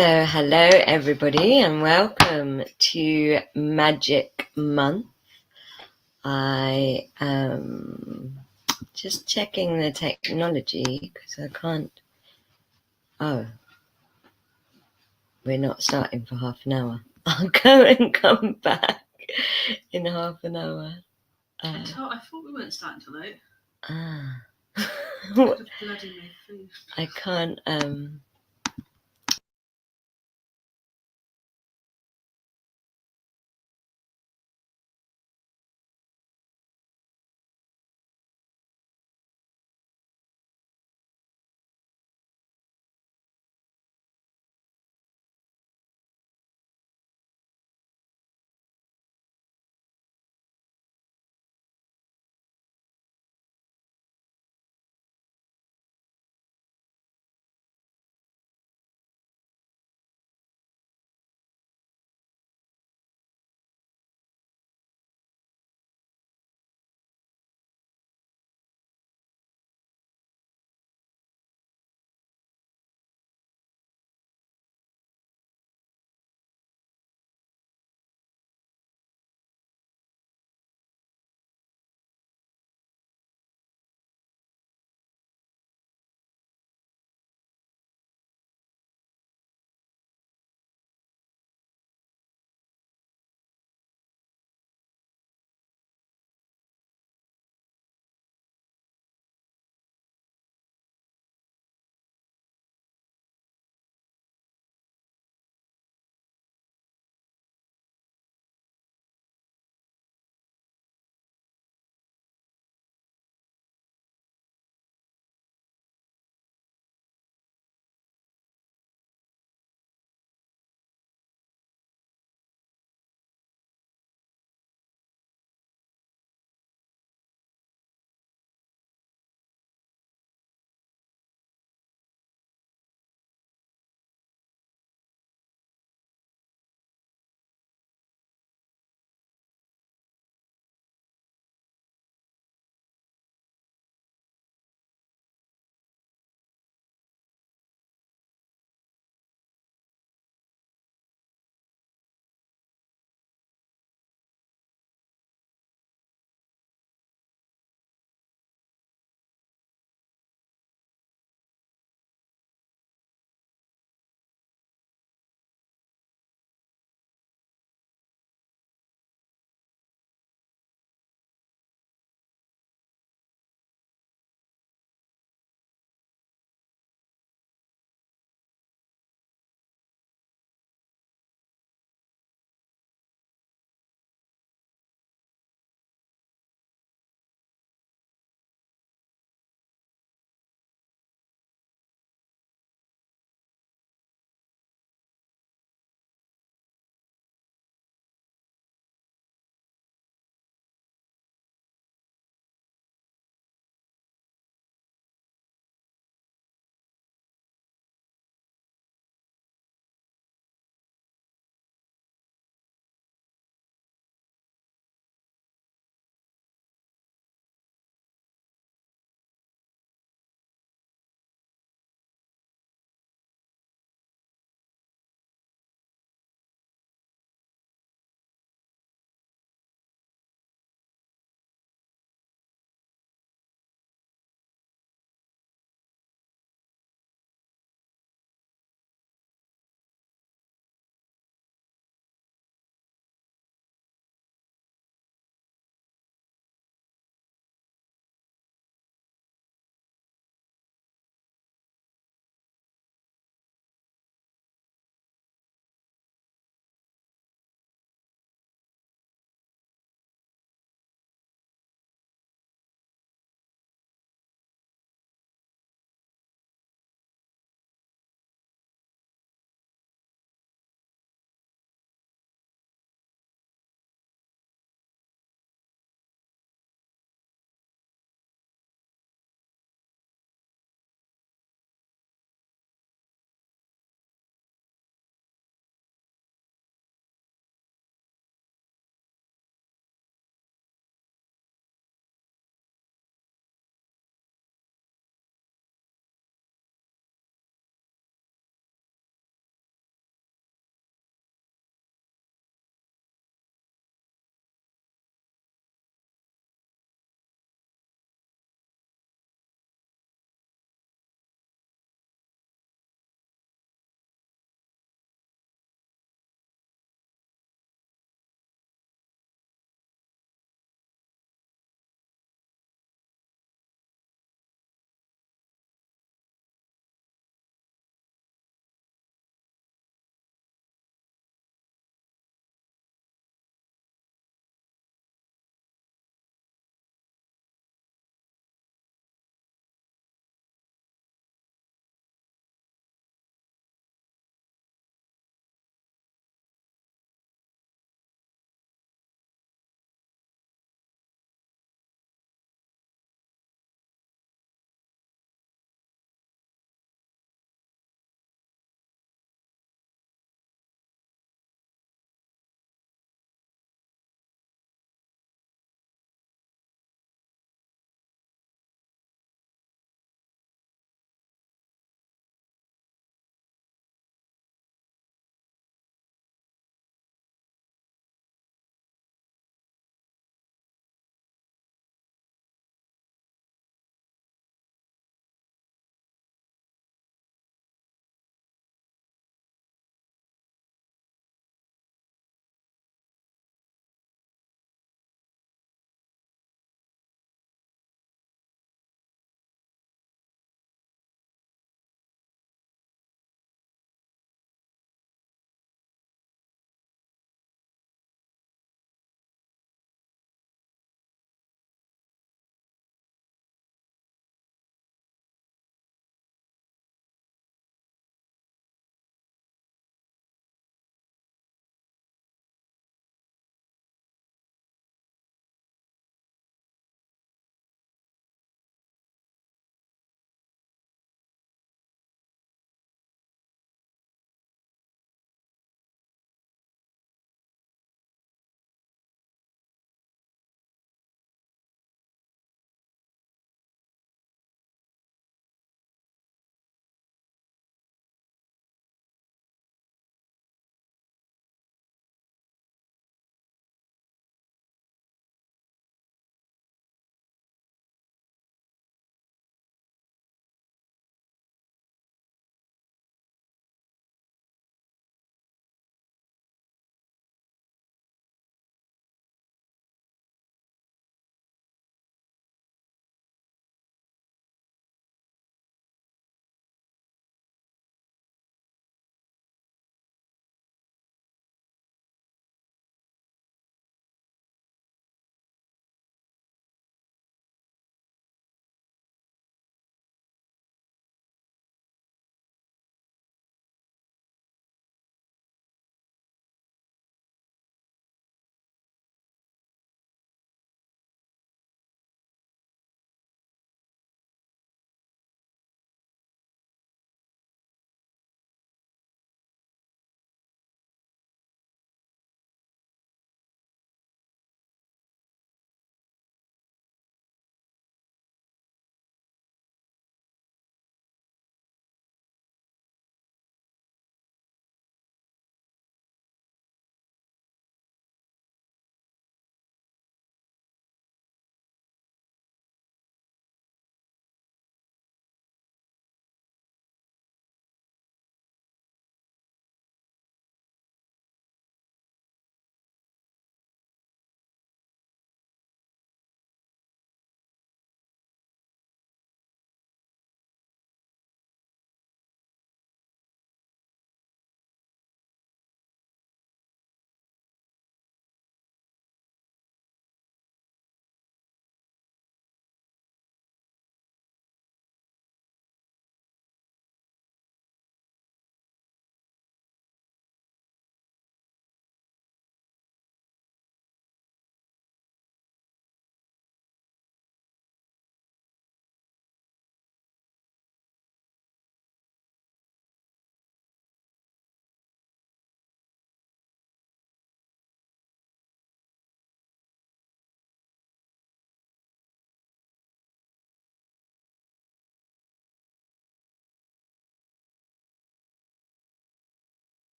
Hello everybody, and welcome to Magic Month. I am just checking the technology because I can't. Oh, we're not starting for half an hour. I'll go and come back in half an hour. I thought we weren't starting till 8. What? Bloody me food. I can't.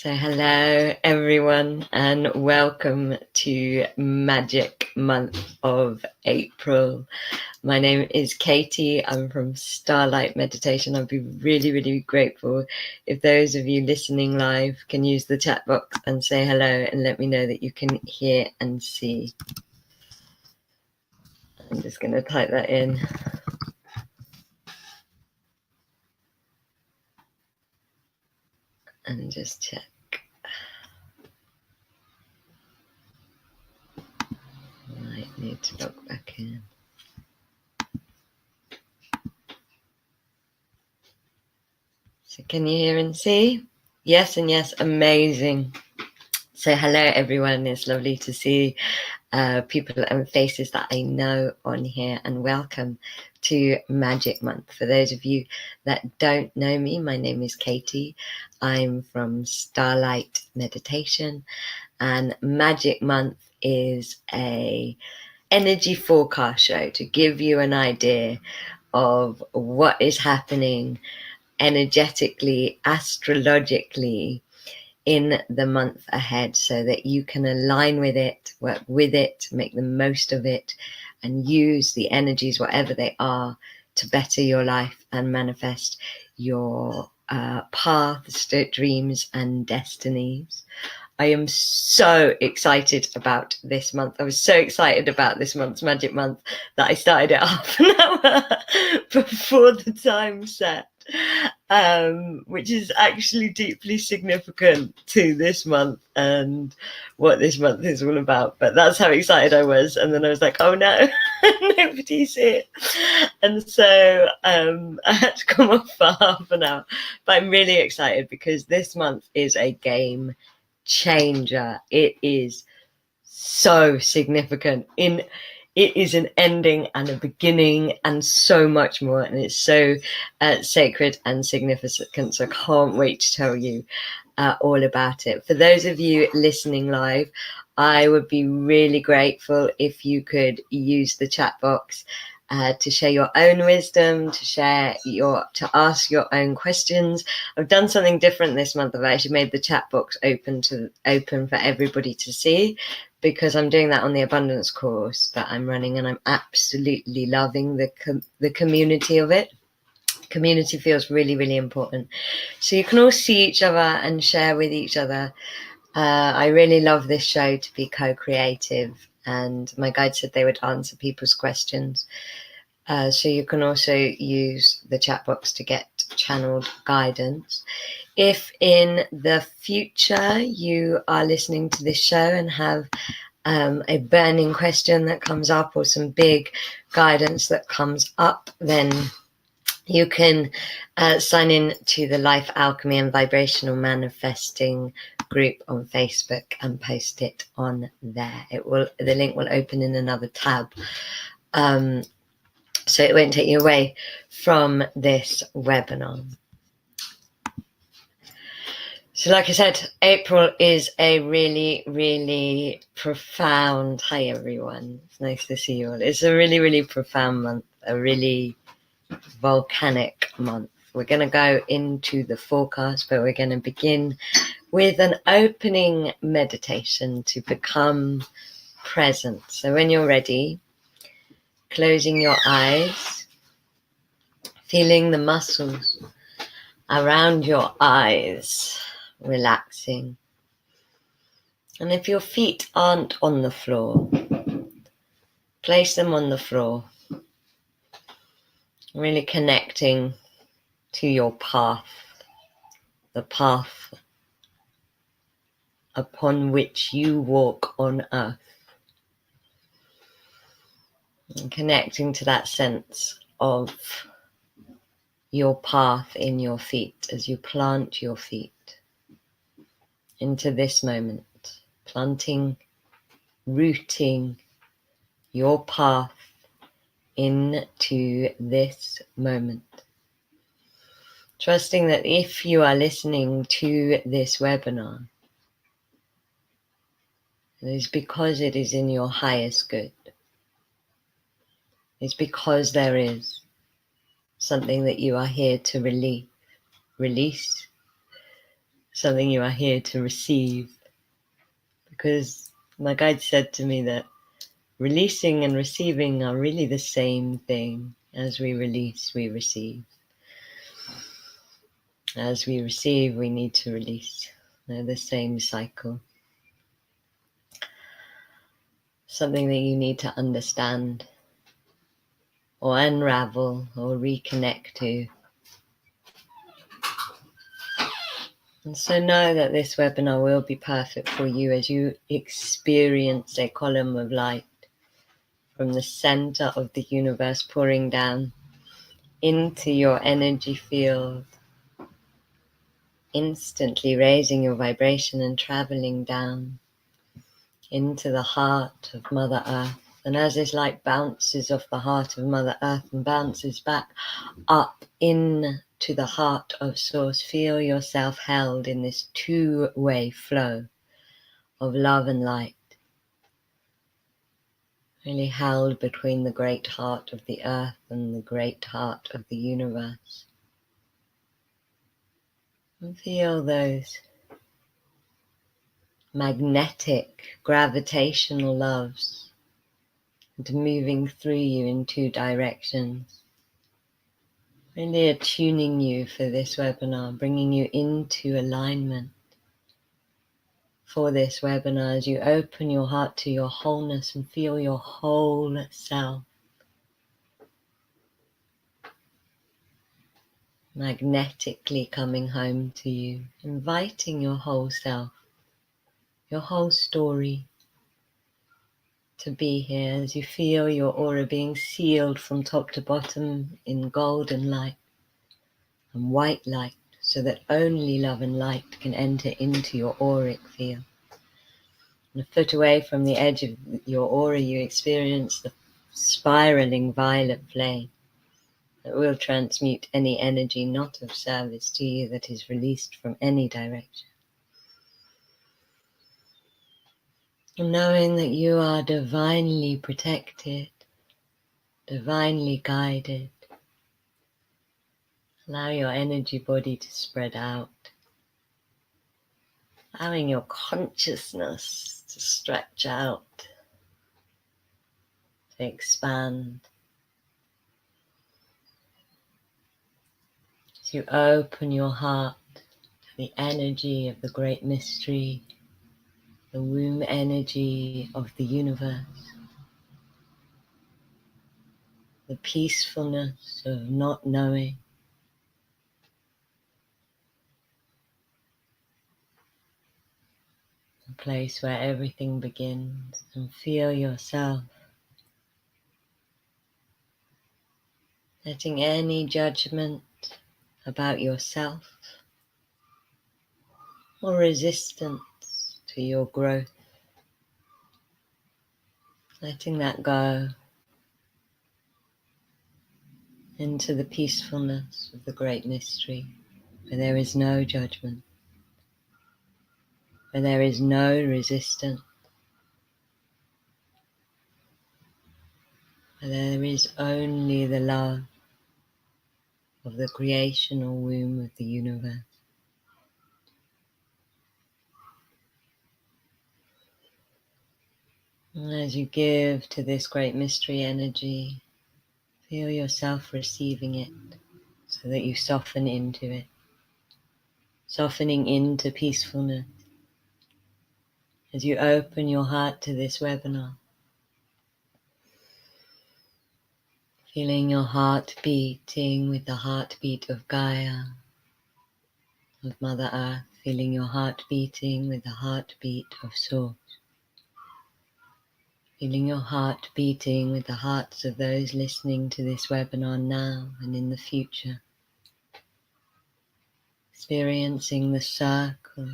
So hello everyone and welcome to Magic Month of April. My name is Katie. I'm from Starlight Meditation. I'd be really, really grateful if those of you listening live can use the chat box and say hello and let me know that you can hear and see. I'm just going to type that in. And just check. Might need to log back in. So can you hear and see? Yes and yes, amazing. So hello everyone, it's lovely to see people and faces that I know on here, and welcome to Magic Month. For those of you that don't know me, my name is Katie. I'm from Starlight Meditation, and Magic Month is a energy forecast show to give you an idea of what is happening energetically, astrologically in the month ahead, so that you can align with it, work with it, make the most of it, and use the energies, whatever they are, to better your life and manifest your paths, dreams, and destinies. I am so excited about this month. I was so excited about this month's Magic Month that I started it half an hour before the time set, which is actually deeply significant to this month and what this month is all about. But that's how excited I was. And then I was like, oh no, nobody's here. And so I had to come off for half an hour. But I'm really excited because this month is a game changer. It is so significant. It is an ending and a beginning and so much more, and it's so sacred and significant, so I can't wait to tell you all about it. For those of you listening live, I would be really grateful if you could use the chat box to share your own wisdom, to ask your own questions. I've done something different this month. I've actually made the chat box open for everybody to see, because I'm doing that on the abundance course that I'm running, and I'm absolutely loving the community of it. Community feels really, really important. So you can all see each other and share with each other. I really love this show to be co-creative, and my guide said they would answer people's questions. So you can also use the chat box to get channeled guidance. If in the future you are listening to this show and have a burning question that comes up, or some big guidance that comes up, then you can sign in to the Life Alchemy and Vibrational Manifesting group on Facebook and post it on there. The link will open in another tab. So it won't take you away from this webinar. So like I said, April is a really, really profound, hi everyone, it's nice to see you all. It's a really, really profound month, a really volcanic month. We're going to go into the forecast, but we're going to begin with an opening meditation to become present. So when you're ready, closing your eyes, feeling the muscles around your eyes relaxing. And if your feet aren't on the floor, place them on the floor, really connecting to your path, the path upon which you walk on earth, and connecting to that sense of your path in your feet as you plant your feet into this moment, planting, rooting your path into this moment. Trusting that if you are listening to this webinar, it is because it is in your highest good. It's because there is something that you are here to release, something you are here to receive. Because my guide said to me that releasing and receiving are really the same thing. As we release, we receive. As we receive, we need to release. They're the same cycle. Something that you need to understand or unravel or reconnect to. And so know that this webinar will be perfect for you as you experience a column of light from the center of the universe pouring down into your energy field, instantly raising your vibration and traveling down into the heart of Mother Earth. And as this light bounces off the heart of Mother Earth and bounces back up into the heart of Source, feel yourself held in this two-way flow of love and light. Really held between the great heart of the earth and the great heart of the universe. And feel those magnetic, gravitational loves and moving through you in two directions. Really attuning you for this webinar, bringing you into alignment for this webinar as you open your heart to your wholeness and feel your whole self magnetically coming home to you, inviting your whole self, your whole story to be here as you feel your aura being sealed from top to bottom in golden light and white light, so that only love and light can enter into your auric field. And a foot away from the edge of your aura, you experience the spiraling violet flame that will transmute any energy not of service to you that is released from any direction. And knowing that you are divinely protected, divinely guided, allow your energy body to spread out, allowing your consciousness to stretch out, to expand. As you open your heart to the energy of the great mystery, the womb energy of the universe, the peacefulness of not knowing, a place where everything begins, and feel yourself letting any judgment about yourself or resistance to your growth, letting that go into the peacefulness of the great mystery, where there is no judgment, where there is no resistance, where there is only the love of the creational womb of the universe. And as you give to this great mystery energy, feel yourself receiving it so that you soften into it, softening into peacefulness. As you open your heart to this webinar, feeling your heart beating with the heartbeat of Gaia, of Mother Earth, feeling your heart beating with the heartbeat of Source, feeling your heart beating with the hearts of those listening to this webinar now and in the future, experiencing the circle,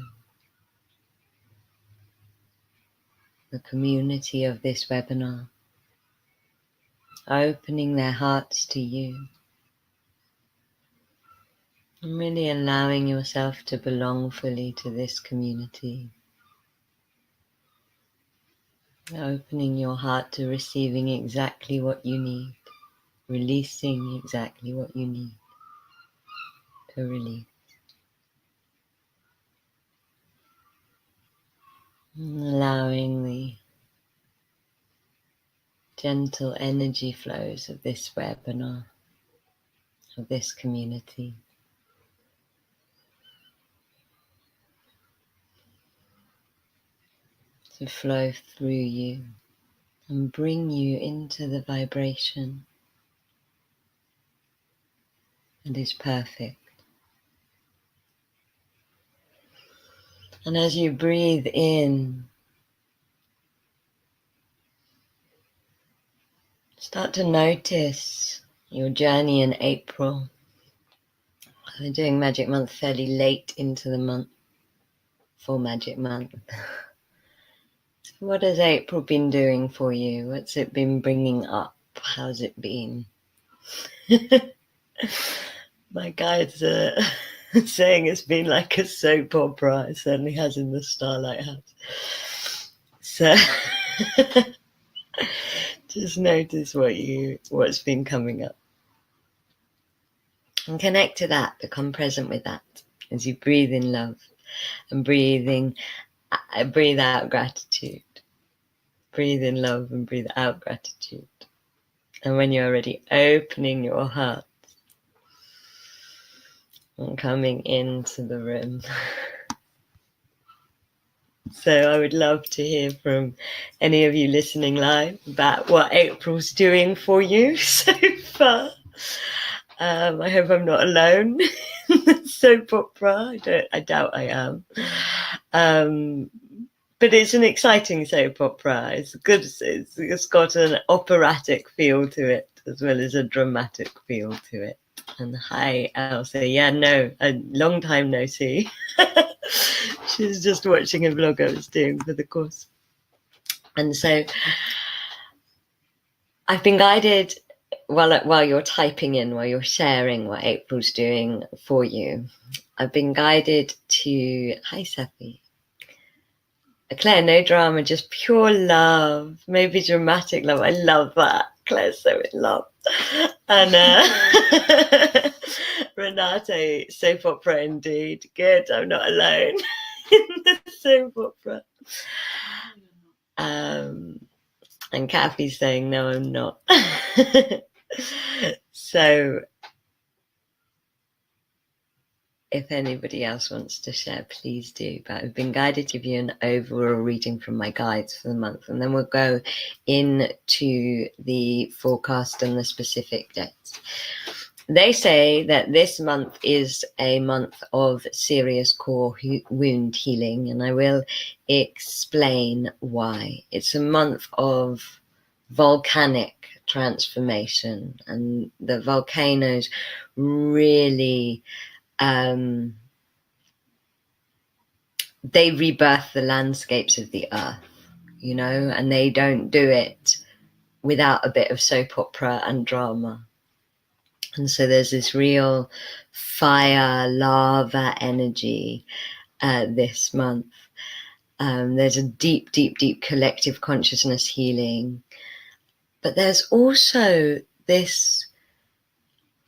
the community of this webinar, opening their hearts to you, and really allowing yourself to belong fully to this community. Opening your heart to receiving exactly what you need, releasing exactly what you need to release. allowing the gentle energy flows of this webinar, of this community, to flow through you and bring you into the vibration that is perfect. And as you breathe in, start to notice your journey in April. We're doing Magic Month fairly late into the month for Magic Month. So what has April been doing for you? What's it been bringing up? How's it been? My guides are saying it's been like a soap opera. It certainly has in the Starlight House. So just notice what's been coming up. And connect to that, become present with that as you breathe in love and breathe out gratitude. Breathe in love and breathe out gratitude. And when you're already opening your heart and coming into the room. So I would love to hear from any of you listening live about what April's doing for you so far. I hope I'm not alone in the soap opera. I doubt I am. But it's an exciting soap opera. It's good. It's got an operatic feel to it as well as a dramatic feel to it. And hi, Elsa. Yeah, no, a long time no see. She's just watching a vlog I was doing for the course. And so I've been guided while you're typing in, while you're sharing what April's doing for you. I've been guided to, hi Safi. Claire, no drama, just pure love, maybe dramatic love. I love that. Claire's so in love. And Renate, soap opera indeed. Good, I'm not alone in the soap opera. And Kathy's saying, no, I'm not. So if anybody else wants to share, please do. But I've been guided to give you an overall reading from my guides for the month, and then we'll go into the forecast and the specific dates. They say that this month is a month of serious core wound healing, and I will explain why. It's a month of volcanic transformation, and the volcanoes really they rebirth the landscapes of the earth, you know, and they don't do it without a bit of soap opera and drama. And so there's this real fire, lava energy this month. There's a deep, deep, deep collective consciousness healing. But there's also this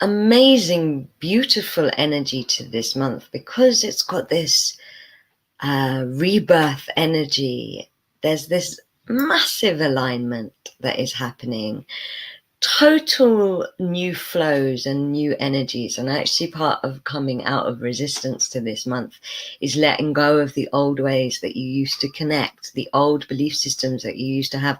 amazing, beautiful energy to this month because it's got this rebirth energy. There's this massive alignment that is happening, total new flows and new energies. And actually part of coming out of resistance to this month is letting go of the old ways that you used to connect, the old belief systems that you used to have,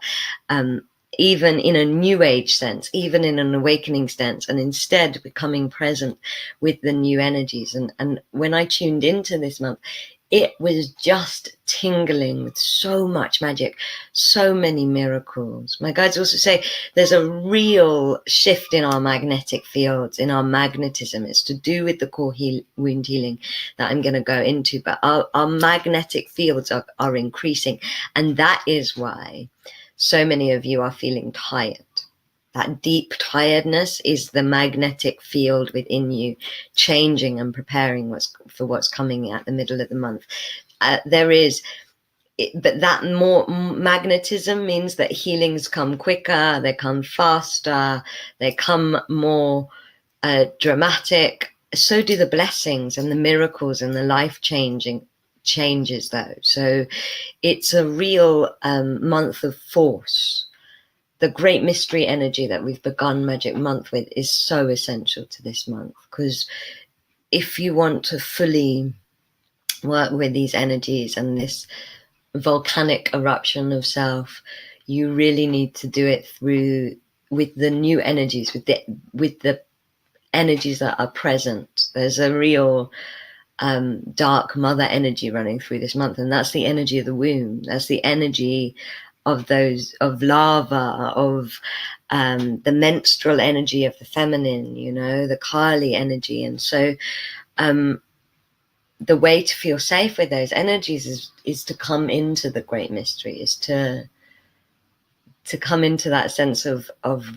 even in a new age sense, even in an awakening sense, and instead becoming present with the new energies. And when I tuned into this month, it was just tingling with so much magic, so many miracles. My guides also say there's a real shift in our magnetic fields, in our magnetism. It's to do with the core wound healing that I'm going to go into, but our magnetic fields are increasing. And that is why so many of you are feeling tired. That deep tiredness is the magnetic field within you changing and preparing for what's coming at the middle of the month. But that more magnetism means that healings come quicker, they come faster, they come more dramatic. So do the blessings and the miracles and the life-changing changes though. So it's a real month of force. The great mystery energy that we've begun Magic Month with is so essential to this month, because if you want to fully work with these energies and this volcanic eruption of self, you really need to do it through with the new energies, with the energies that are present. There's a real dark mother energy running through this month, and that's the energy of the womb. That's the energy of those of lava, of the menstrual energy of the feminine, you know, the Kali energy. And so the way to feel safe with those energies is to come into the great mystery, is to come into that sense of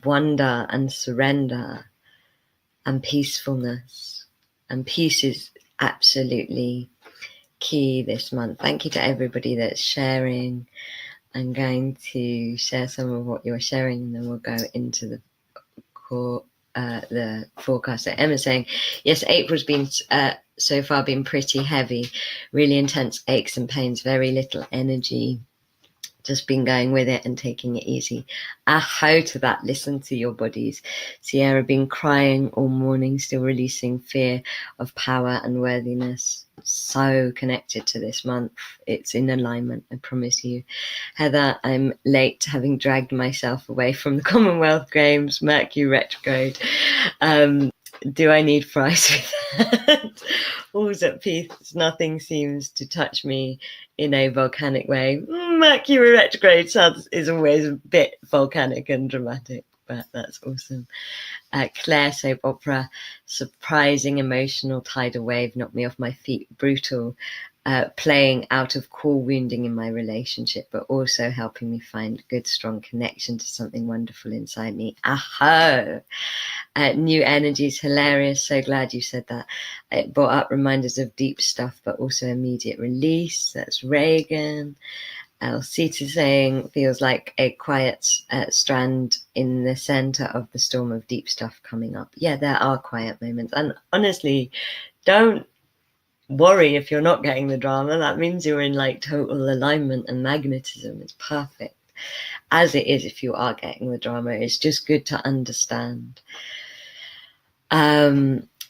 wonder and surrender and peacefulness. And peace is absolutely key this month. Thank you to everybody that's sharing. I'm going to share some of what you're sharing, and then we'll go into the core, the forecast. So Emma's saying, yes, April's been so far been pretty heavy, really intense aches and pains, very little energy. Just been going with it and taking it easy. Aho to that. Listen to your bodies. Sierra been crying all morning, still releasing fear of power and worthiness. So connected to this month. It's in alignment, I promise you. Heather, I'm late, having dragged myself away from the Commonwealth Games, Mercury retrograde. Do I need fries with that? All's at peace. Nothing seems to touch me in a volcanic way. Mercury retrograde is always a bit volcanic and dramatic, but that's awesome. Claire, soap opera, surprising emotional tidal wave, knocked me off my feet, brutal, playing out of core wounding in my relationship, but also helping me find good, strong connection to something wonderful inside me. Aho! New energies, hilarious. So glad you said that. It brought up reminders of deep stuff, but also immediate release. That's Reagan. Alcita saying, feels like a quiet strand in the center of the storm of deep stuff coming up. Yeah, there are quiet moments. And honestly, don't worry if you're not getting the drama. That means you're in like total alignment and magnetism. It's perfect as it is. If you are getting the drama, it's just good to understand.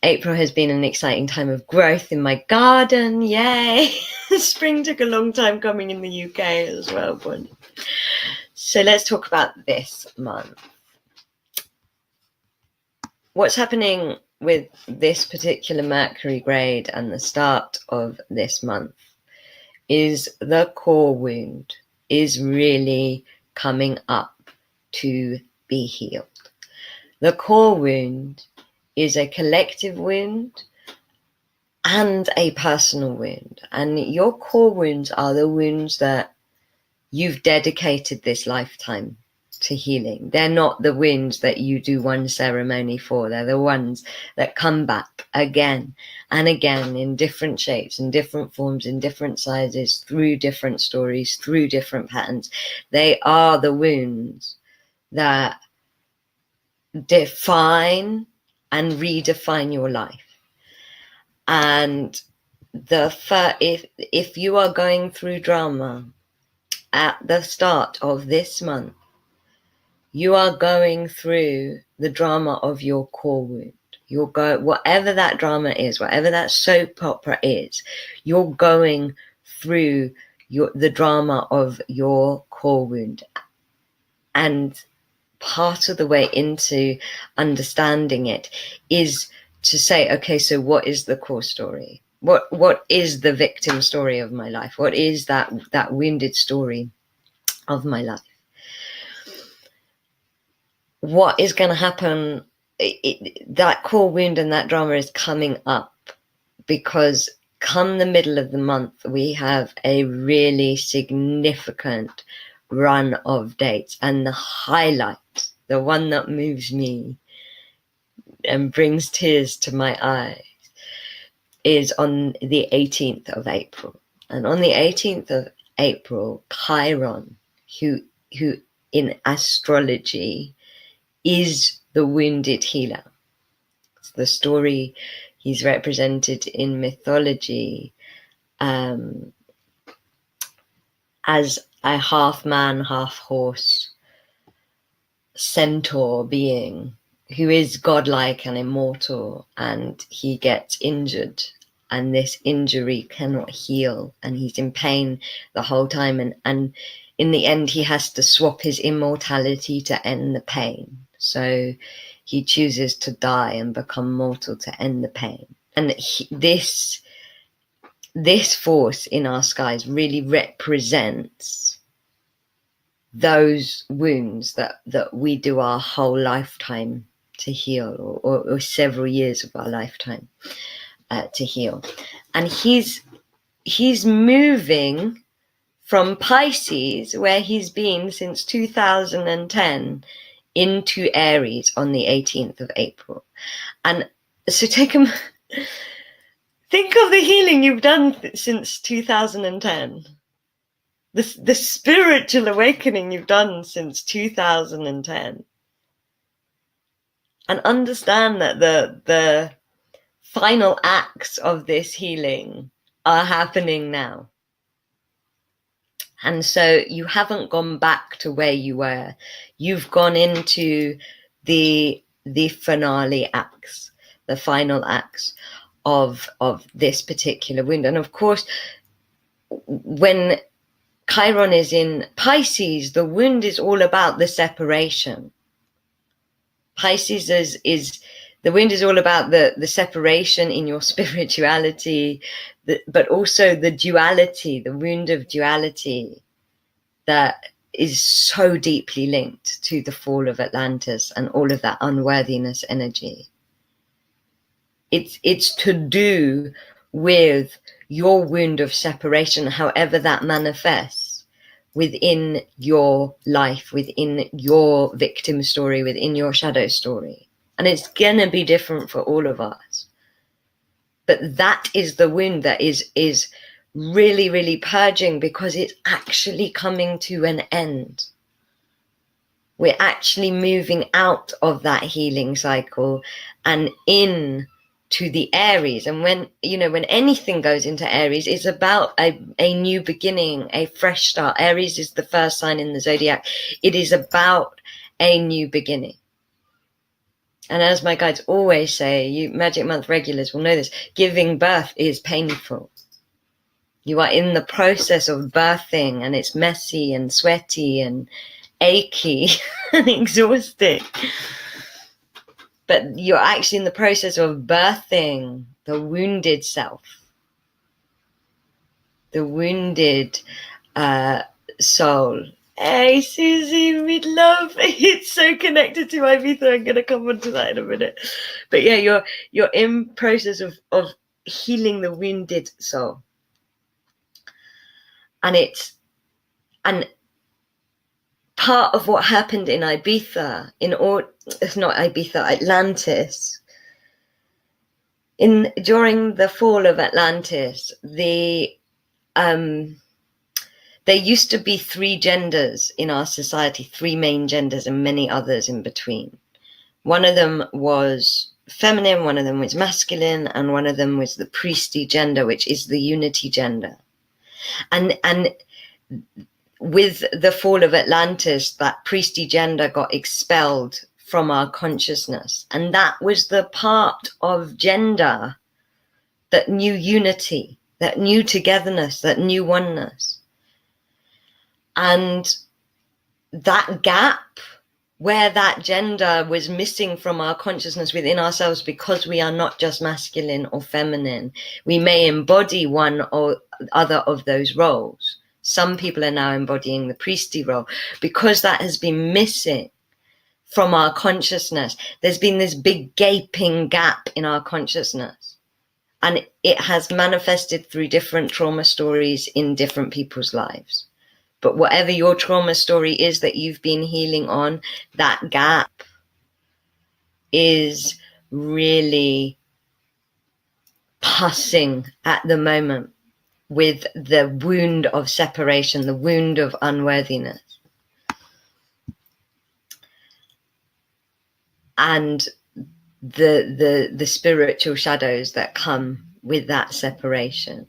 April has been an exciting time of growth in my garden. Yay! Spring took a long time coming in the UK as well, Bonnie. So let's talk about this month. What's happening with this particular Mercury grade and the start of this month is the core wound is really coming up to be healed. The core wound is a collective wound and a personal wound. And your core wounds are the wounds that you've dedicated this lifetime to healing. They're not the wounds that you do one ceremony for. They're the ones that come back again and again in different shapes, in different forms, in different sizes, through different stories, through different patterns. They are the wounds that define and redefine your life. And if you are going through drama at the start of this month, you are going through the drama of your core wound. Whatever that drama is, whatever that soap opera is, you're going through the drama of your core wound. And part of the way into understanding it is to say, okay, so what is the core story? What is the victim story of my life? What is that wounded story of my life? What is going to happen? That core wound and that drama is coming up because come the middle of the month, we have a really significant run of dates. And the highlight, the one that moves me and brings tears to my eyes, is on the 18th of April. And on the 18th of April, Chiron, who in astrology is the wounded healer. It's the story he's represented in mythology as a half man, half horse centaur being who is godlike and immortal, and he gets injured, and this injury cannot heal, and he's in pain the whole time, and in the end he has to swap his immortality to end the pain. So he chooses to die and become mortal to end the pain. And this force in our skies really represents those wounds that we do our whole lifetime to heal, or several years of our lifetime to heal. And he's moving from Pisces, where he's been since 2010, into Aries on the 18th of April. And so think of the healing you've done since 2010. The spiritual awakening you've done since 2010. And understand that the final acts of this healing are happening now. And so you haven't gone back to where you were. You've gone into the finale acts, the final acts of this particular wound. And of course, when Chiron is in Pisces, the wound is all about the separation. Pisces is the wound is all about the separation in your spirituality, but also the duality, the wound of duality that is so deeply linked to the fall of Atlantis and all of that unworthiness energy. It's to do with your wound of separation, however that manifests within your life, within your victim story, within your shadow story. And it's going to be different for all of us. But that is the wound that is really, really purging, because it's actually coming to an end. We're actually moving out of that healing cycle and in to the Aries. And when anything goes into Aries, it's about a new beginning, a fresh start. Aries is the first sign in the zodiac. It is about a new beginning. And as my guides always say, you Magic Month regulars will know this, giving birth is painful. You are in the process of birthing, and it's messy and sweaty and achy and exhausting. But you're actually in the process of birthing the wounded self, the wounded soul. Hey, Susie, we'd love. It's so connected to Ibiza. I'm going to come on to that in a minute. But yeah, you're in process of healing the wounded soul. And part of what happened in Ibiza, it's not Ibiza, Atlantis. During the fall of Atlantis, there used to be three genders in our society, three main genders and many others in between. One of them was feminine, one of them was masculine, and one of them was the priestly gender, which is the unity gender. And with the fall of Atlantis, that priestly gender got expelled from our consciousness. And that was the part of gender that knew unity, that knew togetherness, that knew oneness. And that gap where that gender was missing from our consciousness within ourselves, because we are not just masculine or feminine, we may embody one or other of those roles. Some people are now embodying the priestly role. Because that has been missing from our consciousness, there's been this big gaping gap in our consciousness. And it has manifested through different trauma stories in different people's lives. But whatever your trauma story is that you've been healing on, that gap is really passing at the moment with the wound of separation, the wound of unworthiness. And the spiritual shadows that come with that separation.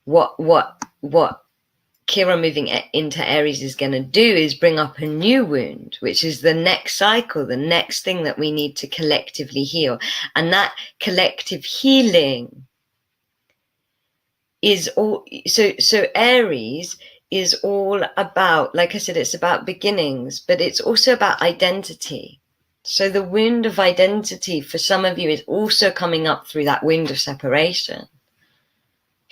what Chiron moving into Aries is going to do is bring up a new wound, which is the next cycle, the next thing that we need to collectively heal. And that collective healing is all. So Aries is all about, like I said, it's about beginnings, but it's also about identity. So the wound of identity for some of you is also coming up through that wound of separation.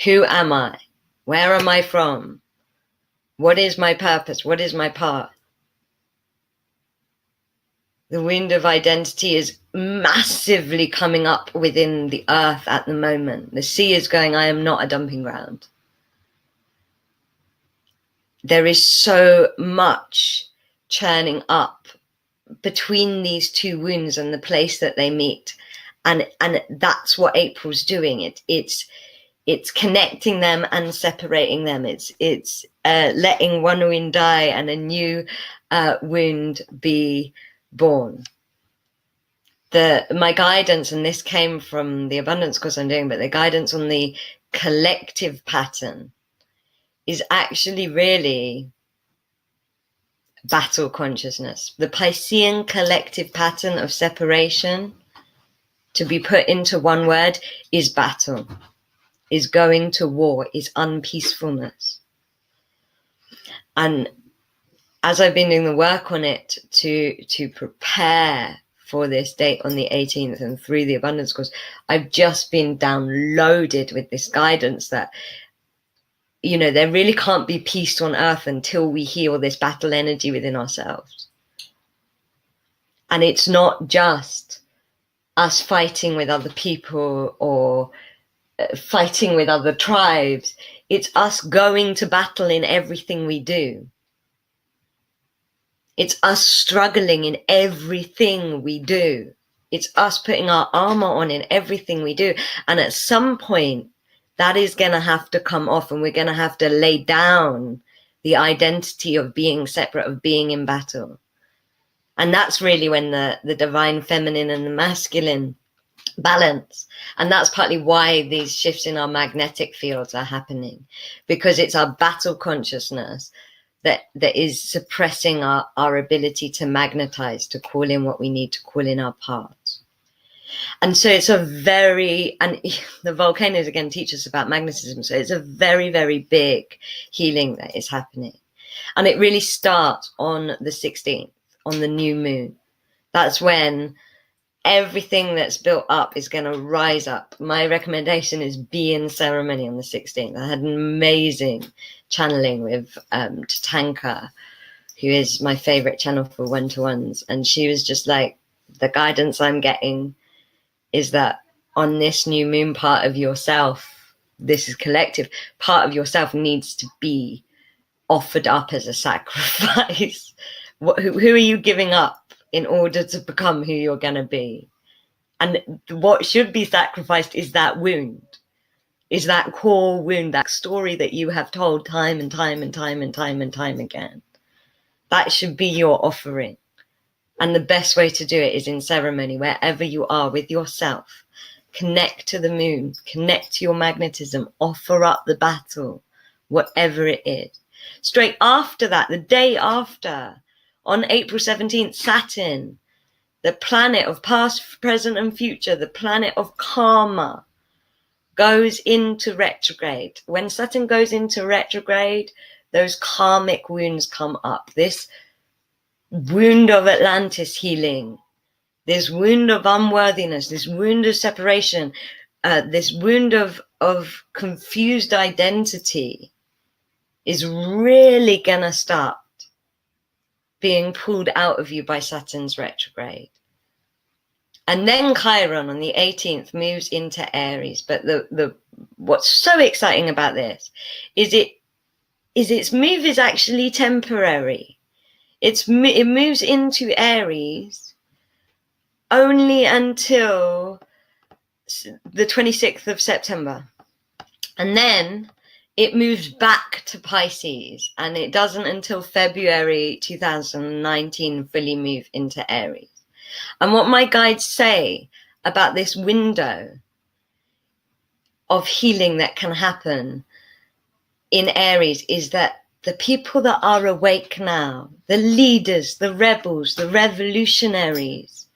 Who am I? Where am I from? What is my purpose? What is my path? The wound of identity is massively coming up within the earth at the moment. The sea is going, I am not a dumping ground. There is so much churning up between these two wounds and the place that they meet. And that's what April's doing. It's connecting them and separating them. It's letting one wound die and a new wound be born. My guidance, and this came from the abundance course I'm doing, but the guidance on the collective pattern is actually really battle consciousness. The Piscean collective pattern of separation, to be put into one word, is battle, is going to war, is unpeacefulness. And as I've been doing the work on it to prepare for this date on the 18th and through the abundance course, I've just been downloaded with this guidance that, you know, there really can't be peace on earth until we heal this battle energy within ourselves. And it's not just us fighting with other people or fighting with other tribes. It's us going to battle in everything we do. It's us struggling in everything we do. It's us putting our armor on in everything we do. And at some point, that is going to have to come off, and we're going to have to lay down the identity of being separate, of being in battle. And that's really when the divine feminine and the masculine balance. And that's partly why these shifts in our magnetic fields are happening, because it's our battle consciousness that is suppressing our ability to magnetize, to call in what we need to call in our parts. And so it's and the volcanoes again teach us about magnetism. So it's a very, very big healing that is happening. And it really starts on the 16th, on the new moon. That's when everything that's built up is going to rise up. My recommendation is be in ceremony on the 16th. I had an amazing channeling with Tatanka, who is my favorite channel for one-to-ones. And she was just like, the guidance I'm getting is that on this new moon, part of yourself, this is collective, part of yourself needs to be offered up as a sacrifice. Who are you giving up in order to become who you're going to be? And what should be sacrificed is that wound, is that core wound, that story that you have told time and time and time and time and time again. That should be your offering. And the best way to do it is in ceremony, wherever you are with yourself. Connect to the moon, connect to your magnetism, offer up the battle, whatever it is. Straight after that, the day after, on April 17th, Saturn, the planet of past, present, and future, the planet of karma, goes into retrograde. When Saturn goes into retrograde, those karmic wounds come up. This wound of Atlantis healing, this wound of unworthiness, this wound of separation, this wound of confused identity is really gonna start being pulled out of you by Saturn's retrograde. And then Chiron on the 18th moves into Aries. But the what's so exciting about this is its move is actually temporary. It moves into Aries only until the 26th of September. And then it moves back to Pisces, and it doesn't until February 2019 fully move into Aries. And what my guides say about this window of healing that can happen in Aries is that the people that are awake now, the leaders, the rebels, the revolutionaries,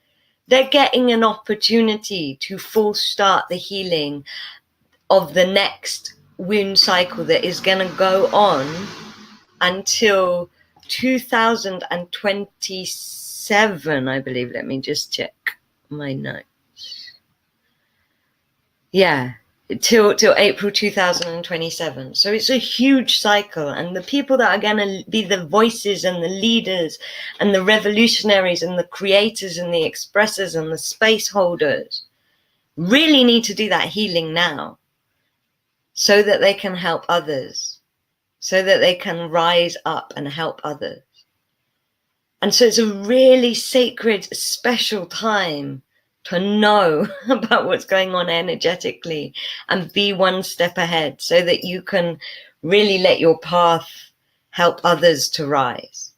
they're getting an opportunity to full start the healing of the next wound cycle that is going to go on until 2027, I believe. Let me just check my notes. Yeah, till April 2027. So it's a huge cycle, and the people that are going to be the voices and the leaders and the revolutionaries and the creators and the expressors and the space holders really need to do that healing now, so that they can help others, so that they can rise up and help others. And so it's a really sacred, special time to know about what's going on energetically and be one step ahead, so that you can really let your path help others to rise.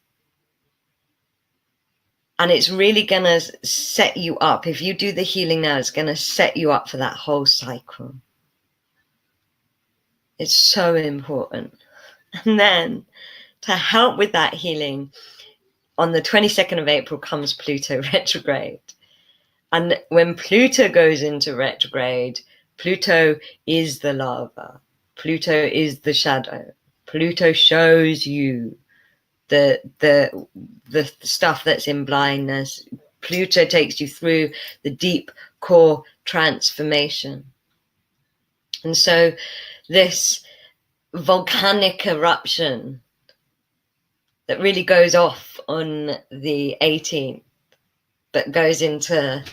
And it's really going to set you up. If you do the healing now, it's going to set you up for that whole cycle. It's so important. And then to help with that healing, on the 22nd of April comes Pluto retrograde. And when Pluto goes into retrograde, Pluto is the lava. Pluto is the shadow. Pluto shows you the stuff that's in blindness. Pluto takes you through the deep core transformation. And so this volcanic eruption that really goes off on the 18th, but goes into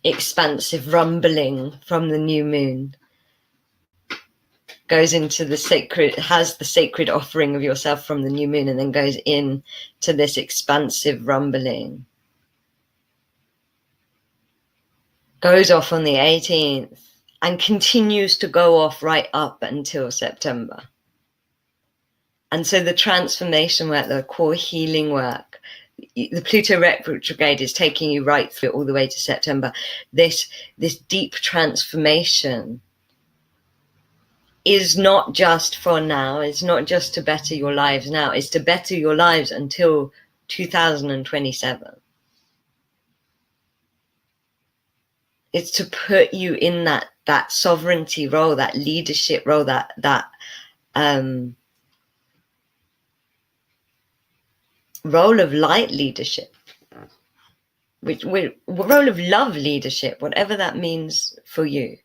expansive rumbling from the new moon, goes into the sacred, has the sacred offering of yourself from the new moon, and then goes in to this expansive rumbling. Goes off on the 18th and continues to go off right up until September. And so the transformation work, the core healing work, the Pluto retrograde is taking you right through all the way to September. This deep transformation is not just for now. It's not just to better your lives now. It's to better your lives until 2027. It's to put you in that sovereignty role, that leadership role, that role of light leadership, which role of love leadership, whatever that means for you,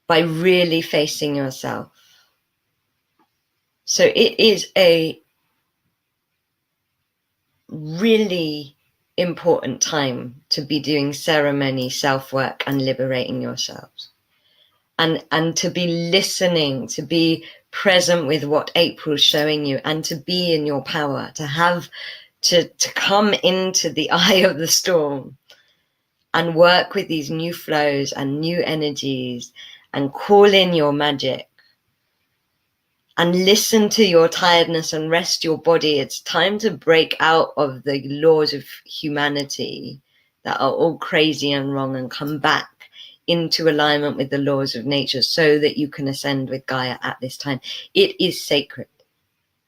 by really facing yourself. So it is a really important time to be doing ceremony, self-work, and liberating yourselves, and to be listening, to be present with what April's showing you, and to be in your power, to have to come into the eye of the storm and work with these new flows and new energies and call in your magic and listen to your tiredness and rest your body. It's time to break out of the laws of humanity that are all crazy and wrong and come back into alignment with the laws of nature, so that you can ascend with Gaia at this time. It is sacred.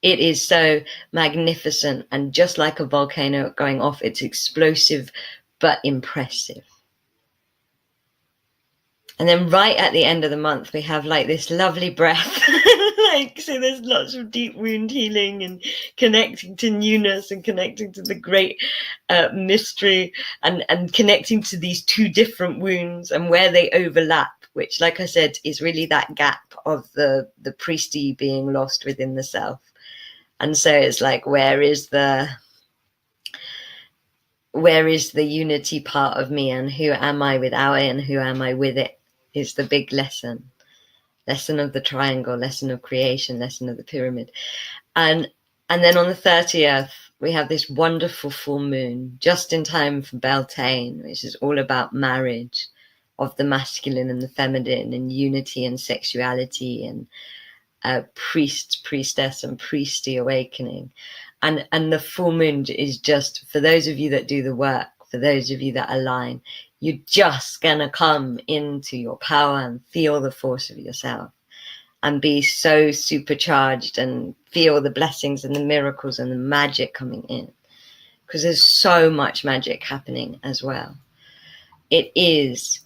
It is so magnificent, and just like a volcano going off, it's explosive but impressive. And then right at the end of the month, we have like this lovely breath. So there's lots of deep wound healing and connecting to newness and connecting to the great mystery, and connecting to these two different wounds and where they overlap, which, like I said, is really that gap of the priesty being lost within the self. And so it's like, where is the unity part of me, and who am I without it, and who am I with it, is the big lesson of the triangle, lesson of creation, lesson of the pyramid. And then on the 30th, we have this wonderful full moon, just in time for Beltane, which is all about marriage of the masculine and the feminine, and unity and sexuality, and priest, priestess, and priesty awakening. And the full moon is just, for those of you that do the work, for those of you that align, you're just gonna come into your power and feel the force of yourself. and be so supercharged and feel the blessings and the miracles and the magic coming in, because there's so much magic happening as well. It is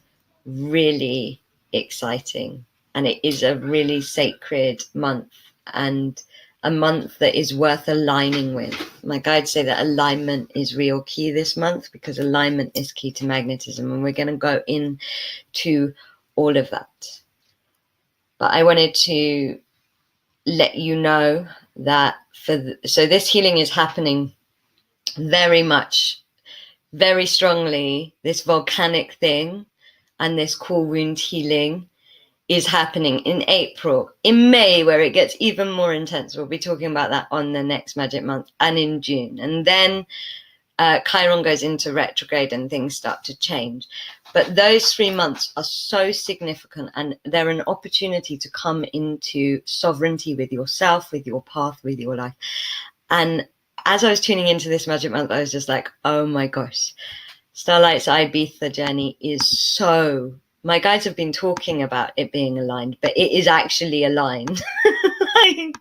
really exciting, and it is a really sacred month, and a month that is worth aligning with. My guides say that alignment is real key this month, because alignment is key to magnetism, and we're going to go into all of that. But I wanted to let you know that so this healing is happening very much, very strongly. This volcanic thing and this core wound healing is happening in April. In May, where it gets even more intense, we'll be talking about that on the next Magic Month, and in June. And then Chiron goes into retrograde and things start to change. But those 3 months are so significant, and they're an opportunity to come into sovereignty with yourself, with your path, with your life. And as I was tuning into this Magic Month, I was just like, oh my gosh, Starlight's Ibiza journey is so... My guides have been talking about it being aligned, but it is actually aligned. Like,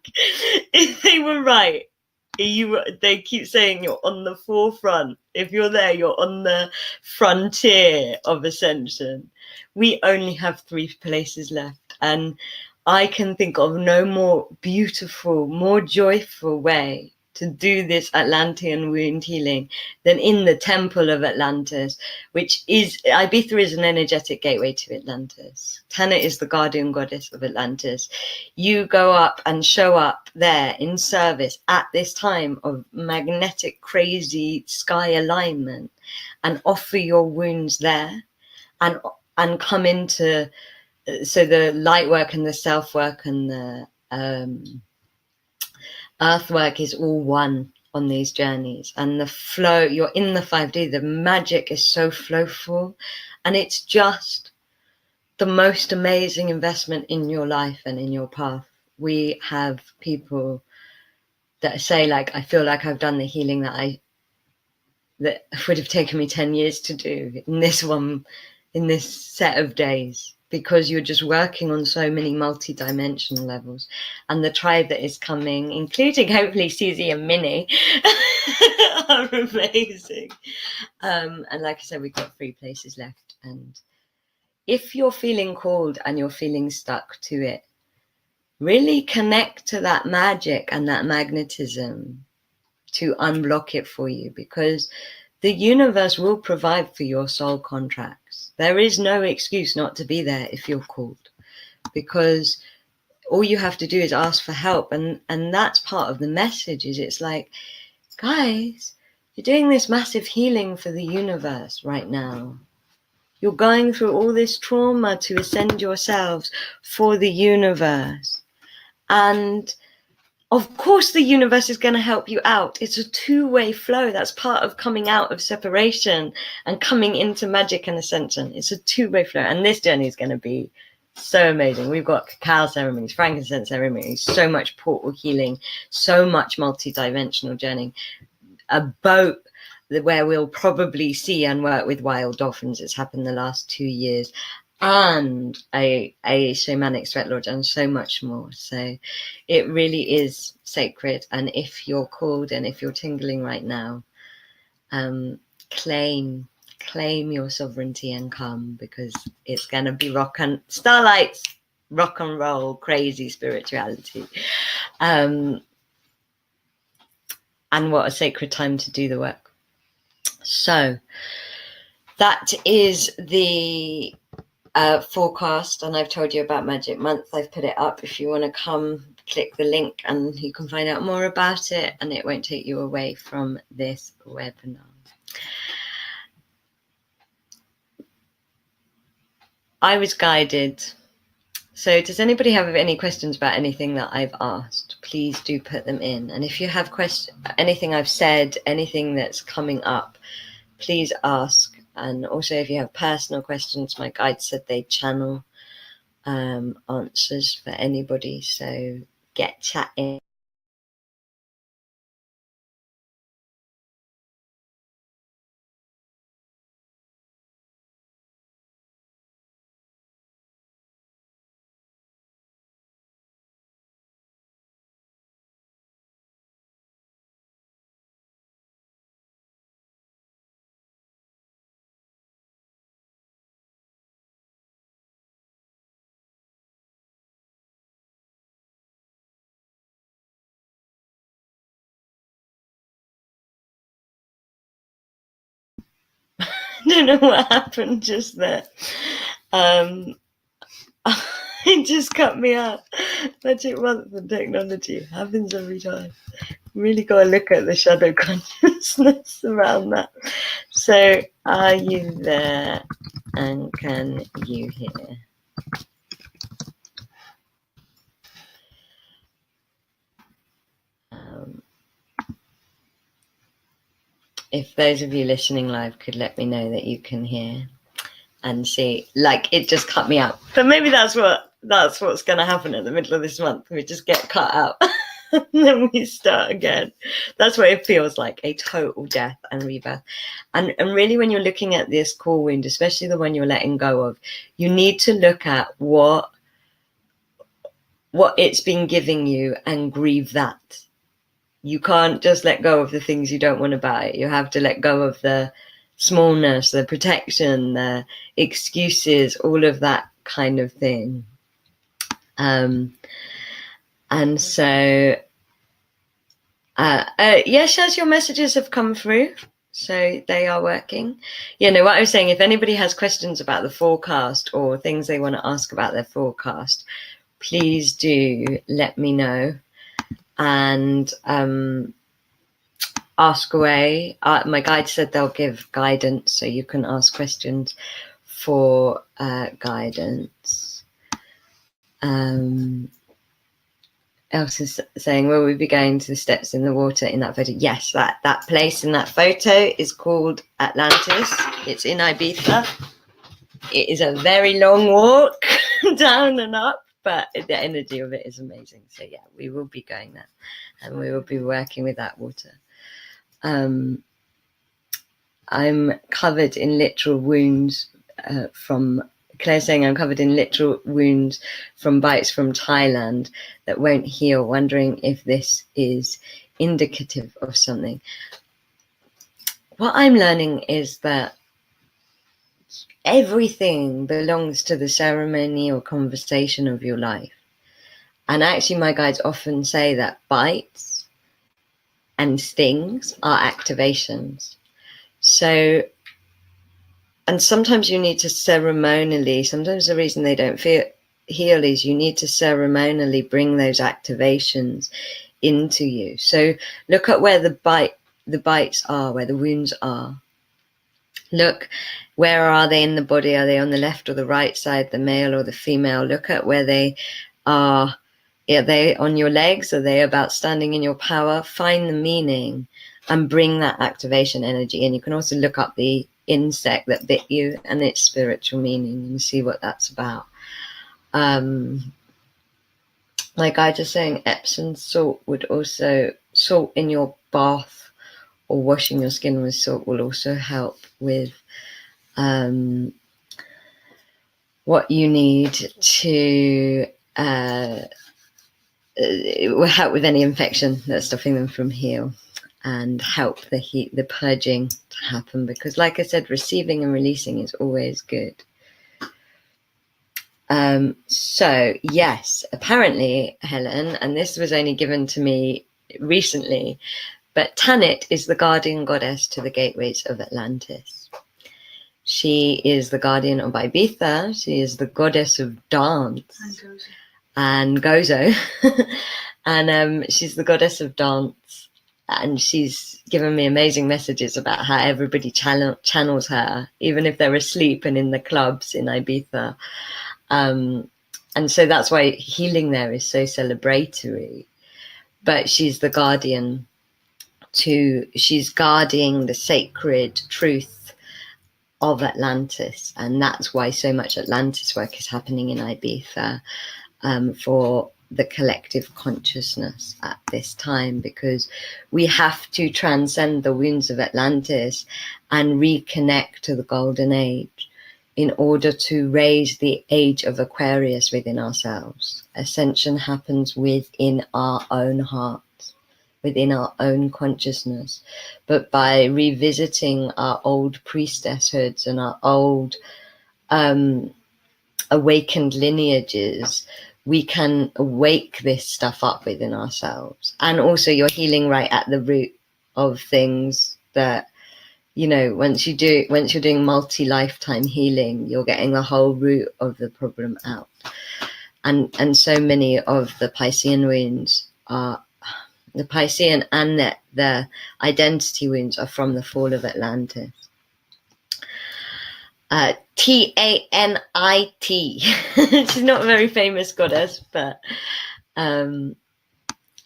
if they were right, they keep saying you're on the forefront. If you're there, you're on the frontier of ascension. We only have 3 places left, and I can think of no more beautiful, more joyful way to do this Atlantean wound healing than in the Temple of Atlantis, which is, Ibiza is an energetic gateway to Atlantis. Tanit is the guardian goddess of Atlantis. You go up and show up there in service at this time of magnetic, crazy sky alignment, and offer your wounds there, and come into, so the light work and the self work and the earth work is all one on these journeys. And the flow, you're in the 5D, the magic is so flowful, and it's just the most amazing investment in your life and in your path. We have people that say, like, I feel like I've done the healing that would have taken me 10 years to do in this set of days, because you're just working on so many multi-dimensional levels. And the tribe that is coming, including hopefully Susie and Minnie, are amazing. And like I said, we've got 3 places left. And if you're feeling called and you're feeling stuck to it, really connect to that magic and that magnetism to unblock it for you, because the universe will provide for your soul contracts. There is no excuse not to be there if you're called, because all you have to do is ask for help. And that's part of the message. Is it's like, guys, you're doing this massive healing for the universe right now. You're going through all this trauma to ascend yourselves for the universe. And of course the universe is going to help you out. It's a 2-way flow. That's part of coming out of separation and coming into magic and ascension. It's a 2-way flow. And this journey is going to be so amazing. We've got cacao ceremonies, frankincense ceremonies, so much portal healing, so much multi-dimensional journey. A boat where we'll probably see and work with wild dolphins. It's happened the last 2 years. And a shamanic sweat lodge, and so much more. So it really is sacred. And if you're called and if you're tingling right now, claim your sovereignty and come, because it's going to be Starlight's rock and roll, crazy spirituality. And what a sacred time to do the work. So that is the forecast, and I've told you about Magic Month. I've put it up. If you want to come, click the link and you can find out more about it, and it won't take you away from this webinar. I was guided. So does anybody have any questions about anything that I've asked? Please do put them in. And if you have anything I've said, anything that's coming up, please ask. And also, if you have personal questions, my guide said they channel answers for anybody. So get chatting. don't know what happened just there. It just cut me out. Magic month and technology happens every time. Really got to look at the shadow consciousness around that. So, are you there and can you hear? If those of you listening live could let me know that you can hear and see, like, it just cut me out. But maybe that's what's going to happen at the middle of this month. We just get cut out and then we start again. That's what it feels like, a total death and rebirth. And really, when you're looking at this core wound, especially the one you're letting go of, you need to look at what it's been giving you and grieve that. You can't just let go of the things you don't want about it. You have to let go of the smallness, the protection, the excuses, all of that kind of thing. And so, yes, Shaz, your messages have come through. So they are working. You know what I was saying, if anybody has questions about the forecast or things they want to ask about their forecast, please do let me know. And ask away. My guide said they'll give guidance, so you can ask questions for guidance. Else is saying, will we be going to the steps in the water in that photo? Yes, that place in that photo is called Atlantis. It's in Ibiza. It is a very long walk down and up, but the energy of it is amazing. So yeah, we will be going there and we will be working with that water. I'm covered in literal wounds from Claire saying I'm covered in literal wounds from bites from Thailand that won't heal, wondering if this is indicative of something. What I'm learning is that everything belongs to the ceremony or conversation of your life. And actually, my guides often say that bites and stings are activations. So, and sometimes you need to ceremonially, sometimes the reason they don't heal is you need to ceremonially bring those activations into you. So look at where the bites are, where the wounds are. Look, where are they in the body? Are they on the left or the right side, the male or the female? Look at where they are. Are they on your legs? Are they about standing in your power? Find the meaning and bring that activation energy. And you can also look up the insect that bit you and its spiritual meaning and see what that's about. My guide is saying Epsom salt would also, salt in your bath or washing your skin with salt will also help with what you need to it will help with any infection that's stopping them from heal and help the heat, the purging to happen, because like I said, receiving and releasing is always good. So yes, apparently, Helen, and this was only given to me recently, but Tanit is the guardian goddess to the gateways of Atlantis. She is the guardian of Ibiza. She is the goddess of dance. And Gozo. And she's the goddess of dance. And she's given me amazing messages about how everybody channels her, even if they're asleep and in the clubs in Ibiza. And so that's why healing there is so celebratory. But she's the guardian she's guarding the sacred truth of Atlantis. And that's why so much Atlantis work is happening in Ibiza. For the collective consciousness at this time, because we have to transcend the wounds of Atlantis and reconnect to the golden age in order to raise the age of Aquarius within ourselves. Ascension happens within our own hearts, within our own consciousness. But by revisiting our old priestesshoods and our old awakened lineages, we can wake this stuff up within ourselves. And also you're healing right at the root of things that you know, once you're doing multi-lifetime healing, you're getting the whole root of the problem out. And so many of the Piscean wounds are the Piscean, and the identity wounds are from the fall of Atlantis. Tanit. She's not a very famous goddess, but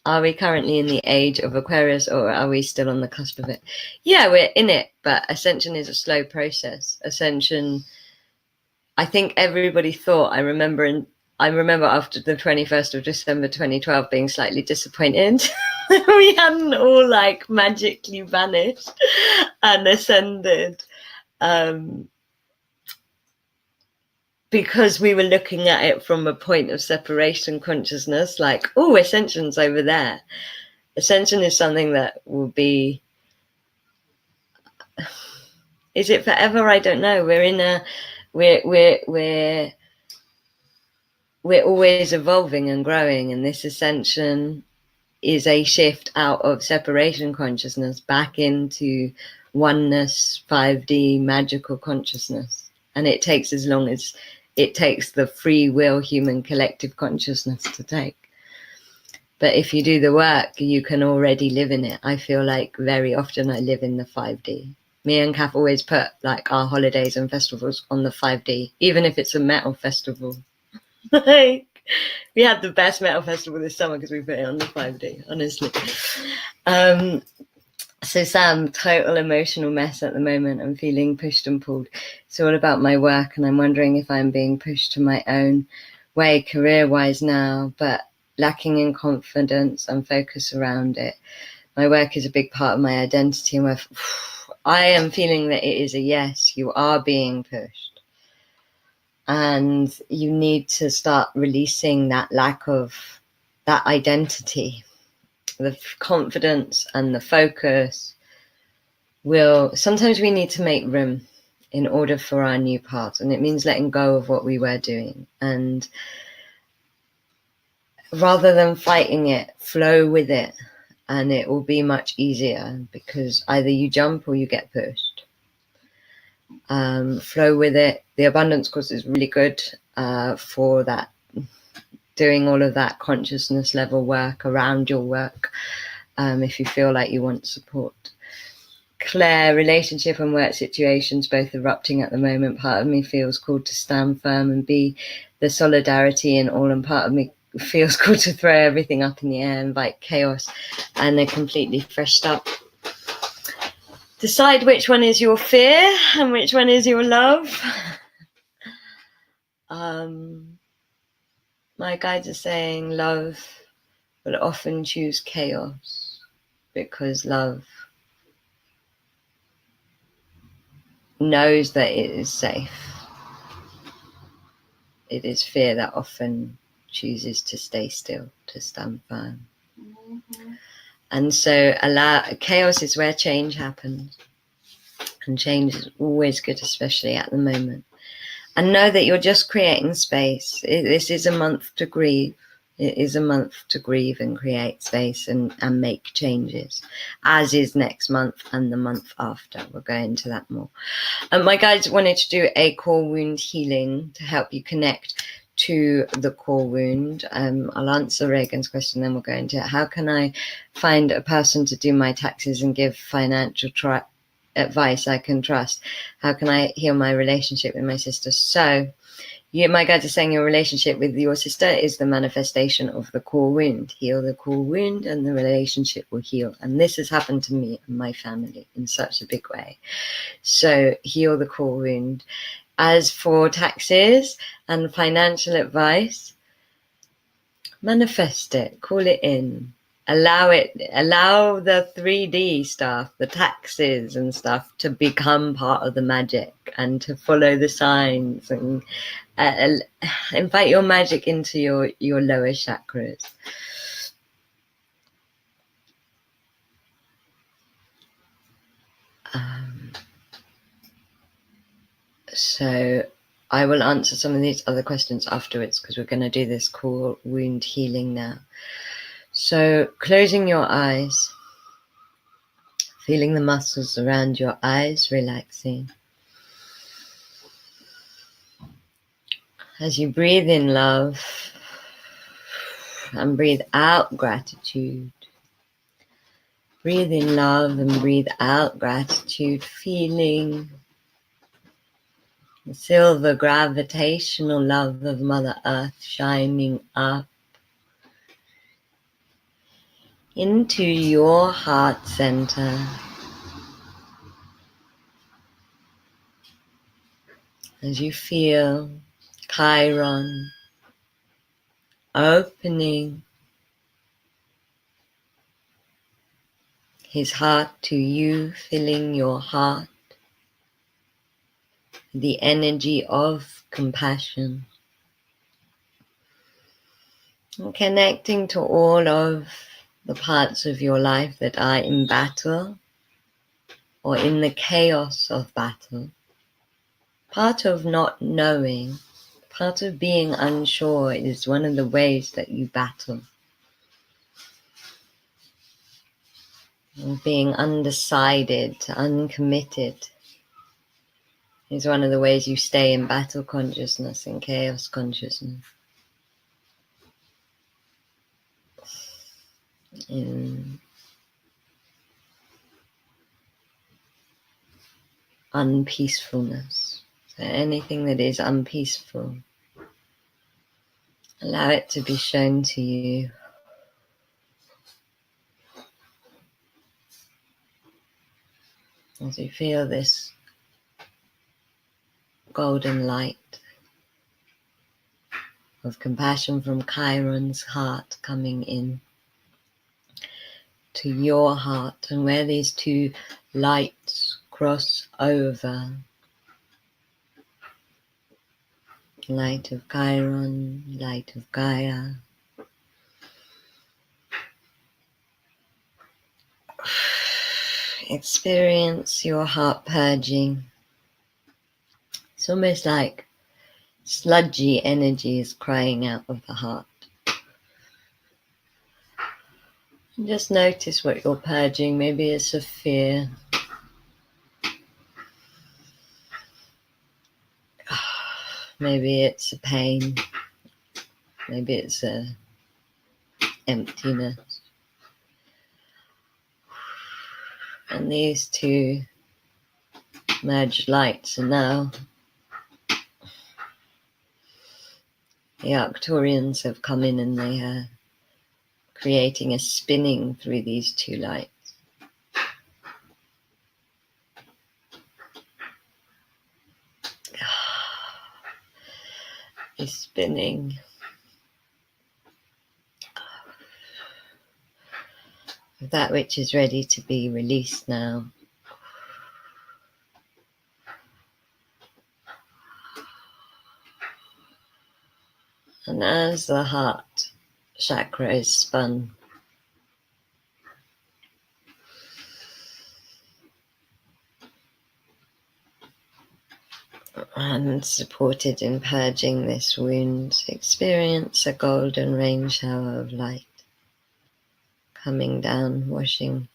are we currently in the age of Aquarius, or are we still on the cusp of it? Yeah, we're in it, but ascension is a slow process. Ascension, I think everybody thought, I remember after the 21st of December 2012 being slightly disappointed. We hadn't all like magically vanished and ascended. Because we were looking at it from a point of separation consciousness, like, oh, ascension's over there. Ascension is something that will be, is it forever? I don't know. We're always evolving and growing, and this ascension is a shift out of separation consciousness back into oneness, 5D magical consciousness. And it takes as long as it takes the free will human collective consciousness to take. But if you do the work, you can already live in it. I feel like very often I live in the 5D. Me and Kath always put like our holidays and festivals on the 5D, even if it's a metal festival. Like, we had the best metal festival this summer because we put it on the 5D, honestly. So Sam, total emotional mess at the moment. I'm feeling pushed and pulled. It's all about my work, and I'm wondering if I'm being pushed to my own way career-wise now, but lacking in confidence and focus around it. My work is a big part of my identity, and I am feeling that it is a yes. You are being pushed, and you need to start releasing that lack of that identity. The confidence and the focus will, sometimes we need to make room in order for our new paths, and it means letting go of what we were doing, and rather than fighting it, flow with it, and it will be much easier, because either you jump or you get pushed. Flow with it. The abundance course is really good for that, doing all of that consciousness level work around your work, if you feel like you want support. Claire, relationship and work situations both erupting at the moment. Part of me feels called to stand firm and be the solidarity in all, and part of me feels called to throw everything up in the air, invite chaos and a completely fresh start. Decide which one is your fear and which one is your love. My guides are saying love will often choose chaos, because love knows that it is safe. It is fear that often chooses to stay still, to stand firm. Mm-hmm. And so chaos is where change happens. And change is always good, especially at the moment. And know that you're just creating space. This is a month to grieve. It is a month to grieve and create space and make changes, as is next month and the month after. We'll go into that more. My guides wanted to do a core wound healing to help you connect to the core wound. I'll answer Reagan's question, then we'll go into it. How can I find a person to do my taxes and give financial advice I can trust? How can I heal my relationship with my sister? So my guides are saying your relationship with your sister is the manifestation of the core wound. Heal the core wound and the relationship will heal. And this has happened to me and my family in such a big way. So heal the core wound. As for taxes and financial advice, manifest it, call it in. Allow the 3D stuff, the taxes and stuff, to become part of the magic and to follow the signs, and invite your magic into your lower chakras. So I will answer some of these other questions afterwards, because we're going to do this core wound healing now. So closing your eyes, Feeling the muscles around your eyes relaxing. As you breathe in love and breathe out gratitude. Breathe in love and breathe out gratitude, feeling the silver gravitational love of Mother Earth shining up into your heart center. As you feel Chiron opening his heart to you, filling your heart with the energy of compassion. And connecting to all of the parts of your life that are in battle or in the chaos of battle. Part of not knowing, part of being unsure is one of the ways that you battle. And being undecided, uncommitted is one of the ways you stay in battle consciousness and chaos consciousness. In unpeacefulness. So anything that is unpeaceful, allow it to be shown to you. As you feel this golden light of compassion from Chiron's heart coming in to your heart, and where these two lights cross over, light of Chiron, light of Gaia, experience your heart purging. It's almost like sludgy energy is crying out of the heart. And just notice what you're purging. Maybe it's a fear. Maybe it's a pain. Maybe it's a emptiness. And these two merged lights are now the Arcturians have come in and they are creating a spinning through these two lights. Is spinning. That which is ready to be released now. And as the heart chakra is spun, and supported in purging this wound, experience a golden rain shower of light coming down, washing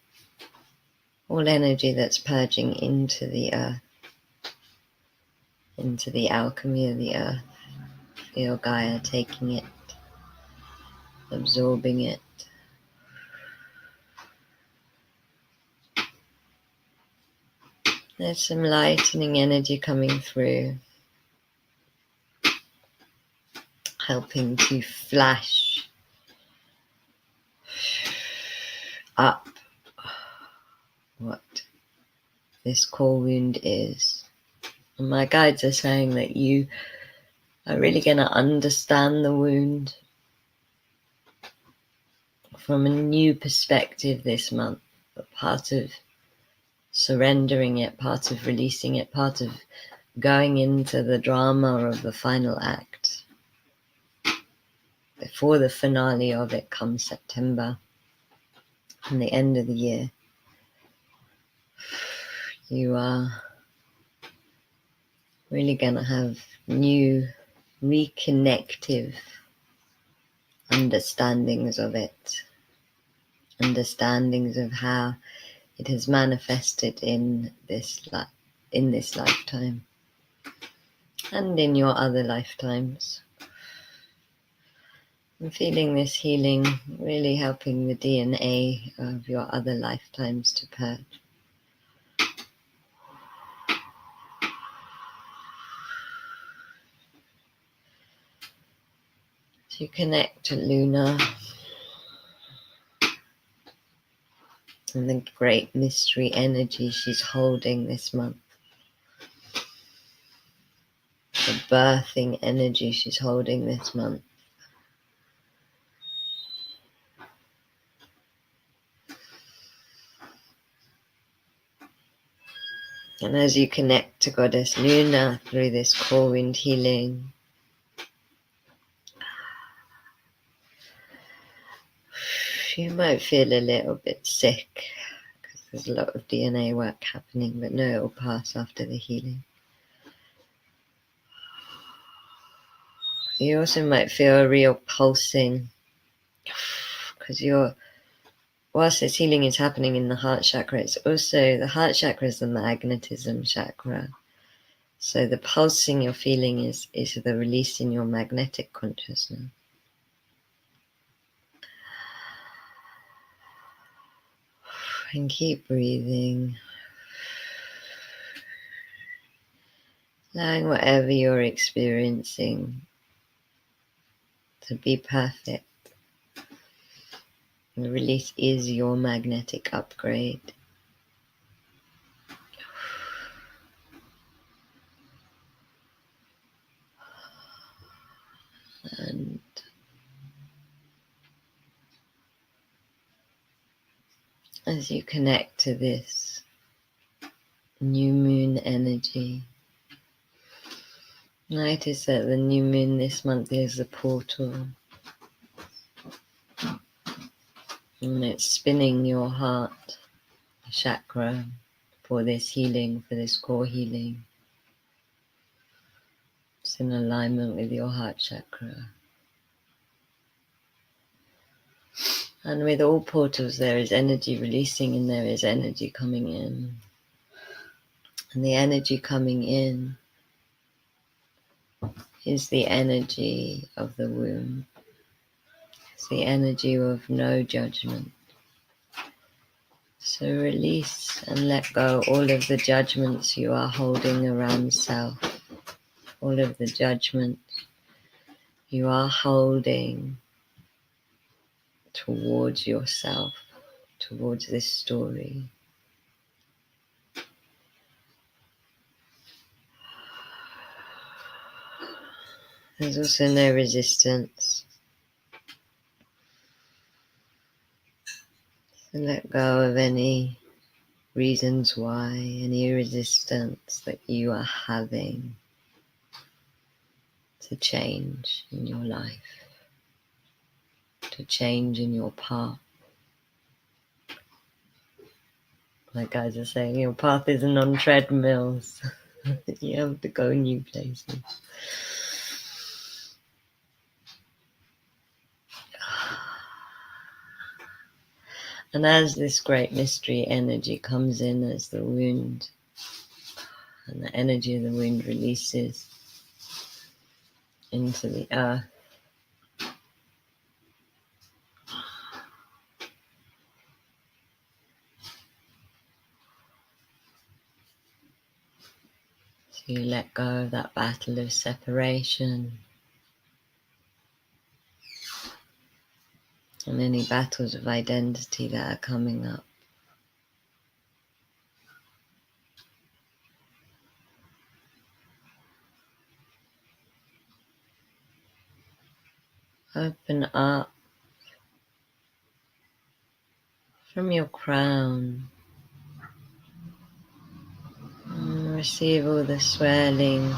all energy that's purging into the earth, into the alchemy of the earth. Feel Gaia taking it, absorbing it. There's some lightening energy coming through, helping to flash up what this core wound is. And my guides are saying that you are really going to understand the wound from a new perspective this month. But part of surrendering it, part of releasing it, part of going into the drama of the final act before the finale of it comes September and the end of the year. You are really going to have new reconnective understandings of it, understandings of how it has manifested in this lifetime and in your other lifetimes. I'm feeling this healing really helping the DNA of your other lifetimes to purge. To connect to Luna and the great mystery energy she's holding this month. The birthing energy she's holding this month. And as you connect to Goddess Luna through this core wound healing, you might feel a little bit sick because there's a lot of DNA work happening, but no, it will pass after the healing. You also might feel a real pulsing because whilst this healing is happening in the heart chakra, it's also, the heart chakra is the magnetism chakra. So the pulsing you're feeling is the release in your magnetic consciousness. And keep breathing. Allowing whatever you're experiencing to be perfect. The release is your magnetic upgrade. And as you connect to this new moon energy, notice that the new moon this month is a portal. And it's spinning your heart chakra for this healing, for this core healing. It's in alignment with your heart chakra. And with all portals, there is energy releasing and there is energy coming in. And the energy coming in is the energy of the womb. It's the energy of no judgment. So release and let go all of the judgments you are holding around self. All of the judgments you are holding towards yourself, towards this story. There's also no resistance. So let go of any reasons why, any resistance that you are having to change in your life, to change in your path. Like guys are saying, your path isn't on treadmills. You have to go new places. And as this great mystery energy comes in, as the wound and the energy of the wound releases into the earth, so you let go of that battle of separation and any battles of identity that are coming up. Open up from your crown and receive all the swirling,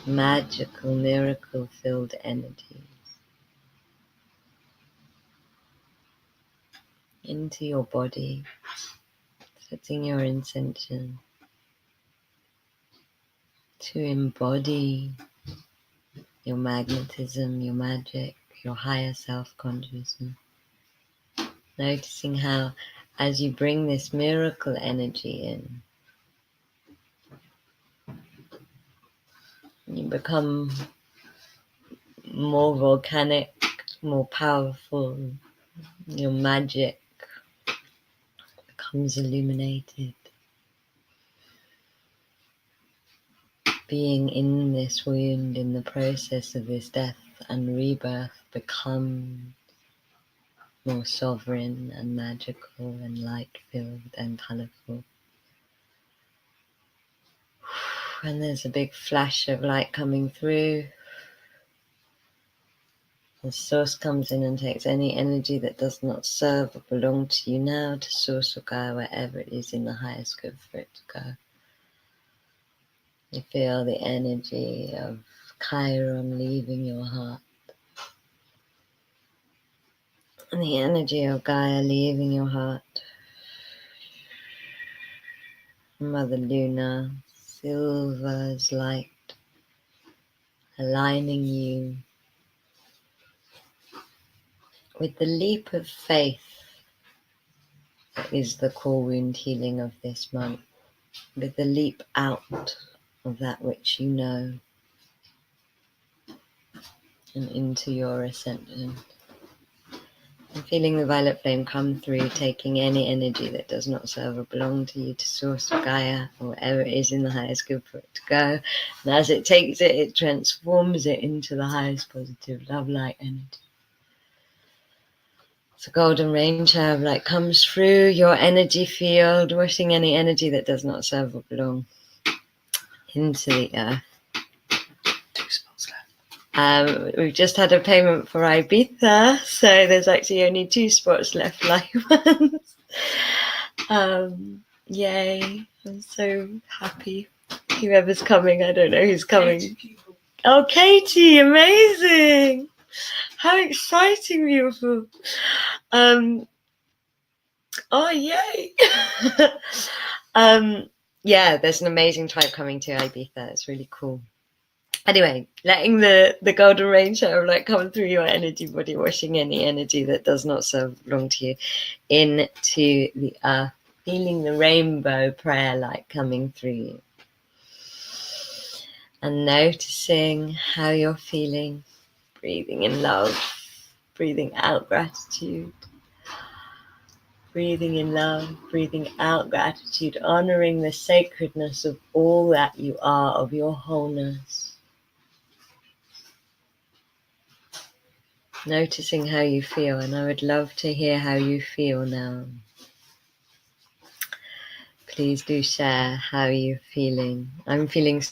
magical, miracle-filled energies into your body, setting your intention to embody your magnetism, your magic, your higher self-consciousness. Noticing how as you bring this miracle energy in, you become more volcanic, more powerful. Your magic becomes illuminated. Being in this wound, in the process of this death and rebirth, becomes more sovereign and magical and light-filled and colourful. And there's a big flash of light coming through. The source comes in and takes any energy that does not serve or belong to you now to source or Gaia, wherever it is in the highest good for it to go. You feel the energy of Chiron leaving your heart, and the energy of Gaia leaving your heart. Mother Luna, silver's light, aligning you with the leap of faith that is the core wound healing of this month, with the leap out of that which you know and into your ascension. And feeling the violet flame come through, taking any energy that does not serve or belong to you to source of Gaia, or wherever it is in the highest good for it to go. And as it takes it, it transforms it into the highest positive love light energy. The golden rain shower of light comes through your energy field, washing any energy that does not serve or belong into the earth. 2 spots left. We've just had a payment for Ibiza, so there's actually only 2 spots left, live ones. Yay, I'm so happy. Whoever's coming, I don't know who's coming. 80 people. Oh, Katie, amazing! How exciting, beautiful. Oh, yay! Yeah, there's an amazing tribe coming to Ibiza. It's really cool. Anyway, letting the golden rain shower like come through your energy body, washing any energy that does not serve belong to you into the earth, feeling the rainbow prayer light coming through you, and noticing how you're feeling, breathing in love, breathing out gratitude. Breathing in love, breathing out gratitude, honoring the sacredness of all that you are, of your wholeness. Noticing how you feel, and I would love to hear how you feel now. Please do share how you're feeling. I'm feeling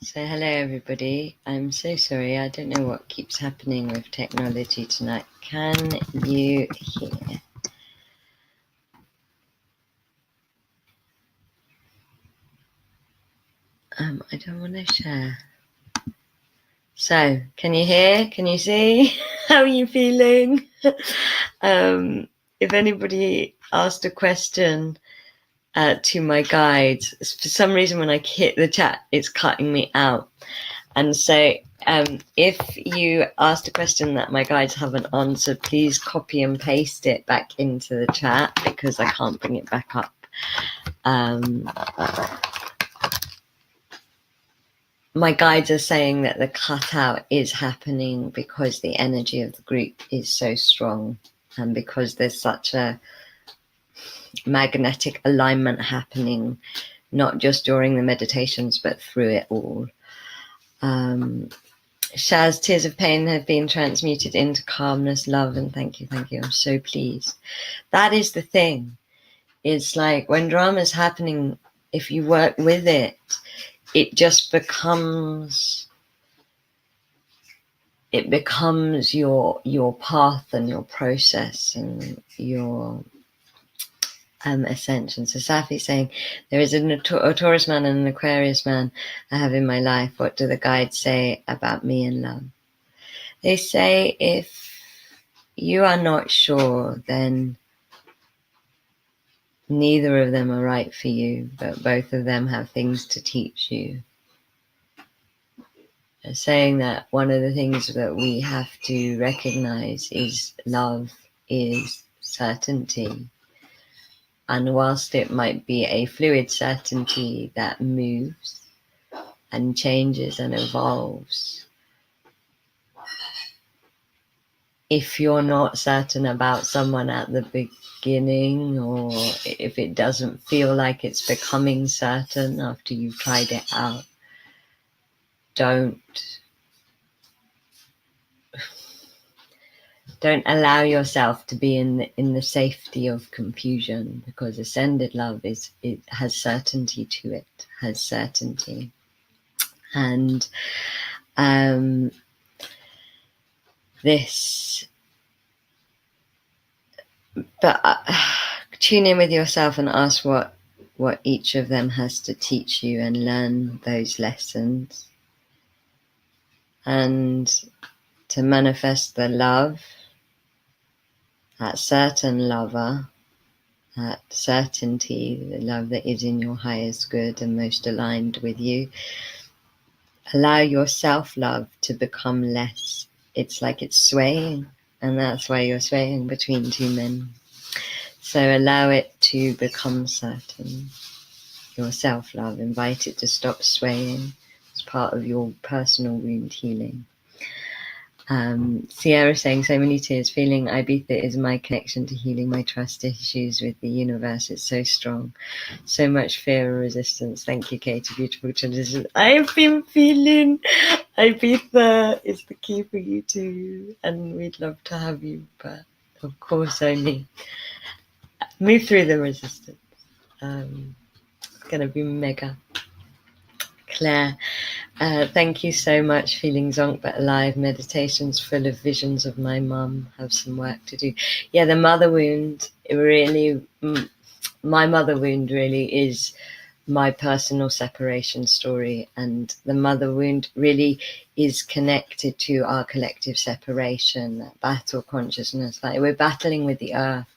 So hello everybody, I'm so sorry, I don't know what keeps happening with technology tonight. Can you hear? I don't want to share. So, can you hear? Can you see? How are you feeling? If anybody asked a question to my guides, for some reason when I hit the chat, it's cutting me out. And so if you asked a question that my guides haven't answered, please copy and paste it back into the chat because I can't bring it back up. My guides are saying that the cutout is happening because the energy of the group is so strong and because there's such a magnetic alignment happening, not just during the meditations, but through it all. Shaz, tears of pain have been transmuted into calmness, love, and thank you. I'm so pleased. That is the thing. It's like when drama is happening, if you work with it, it just becomes it becomes your path and your process and your ascension. So Safi's saying, there is a Taurus man and an Aquarius man I have in my life. What do the guides say about me and love? They say if you are not sure, then neither of them are right for you, but both of them have things to teach you. They're saying that one of the things that we have to recognize is love is certainty. And whilst it might be a fluid certainty that moves and changes and evolves, if you're not certain about someone at the beginning, or if it doesn't feel like it's becoming certain after you've tried it out, don't allow yourself to be in the safety of confusion, because ascended love it has certainty to it, has certainty. And tune in with yourself and ask what each of them has to teach you, and learn those lessons, and to manifest the love, that certain lover, that certainty, the love that is in your highest good and most aligned with you. Allow your self-love to become less. It's like it's swaying, and that's why you're swaying between two men. So allow it to become certain. Your self-love, invite it to stop swaying. It's part of your personal wound healing. Sierra saying, so many tears, feeling Ibiza is my connection to healing my trust issues with the universe. It's so strong. So much fear and resistance. Thank you, Katie. Beautiful transition. I've been feeling Ibiza is the key for you too. And we'd love to have you, but of course only move through the resistance. It's going to be mega. Claire, thank you so much. Feeling zonked but alive. Meditations full of visions of my mum. Have some work to do. Yeah, the mother wound, my mother wound really is my personal separation story, and the mother wound really is connected to our collective separation, that battle consciousness. Like we're battling with the earth,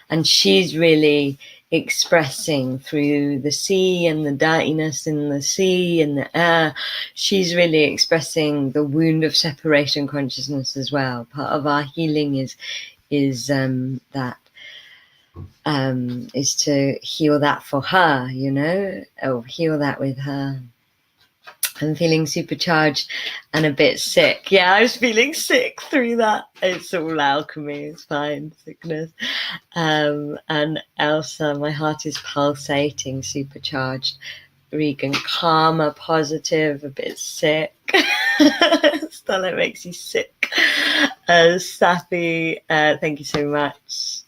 and she's really expressing through the sea and the dirtiness in the sea and the air. She's really expressing the wound of separation consciousness as well. Part of our healing is to heal that for her, or heal that with her. I'm feeling supercharged and a bit sick. Yeah, I was feeling sick through that. It's all alchemy, it's fine, sickness. And Elsa, my heart is pulsating, supercharged. Regan, calmer, positive, a bit sick. Stella makes you sick. Safi, thank you so much.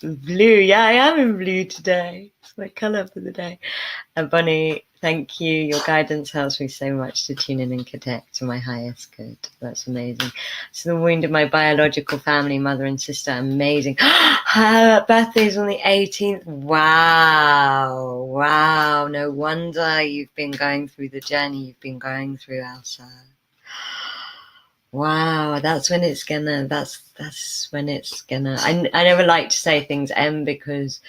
Blue, yeah, I am in blue today. It's my colour for the day. Bonnie, thank you. Your guidance helps me so much to tune in and connect to my highest good. That's amazing. So the wound of my biological family, mother and sister, amazing. Her birthday is on the 18th. Wow. No wonder you've been going through the journey you've been going through, Elsa. Wow, that's when it's gonna. I never like to say things end, because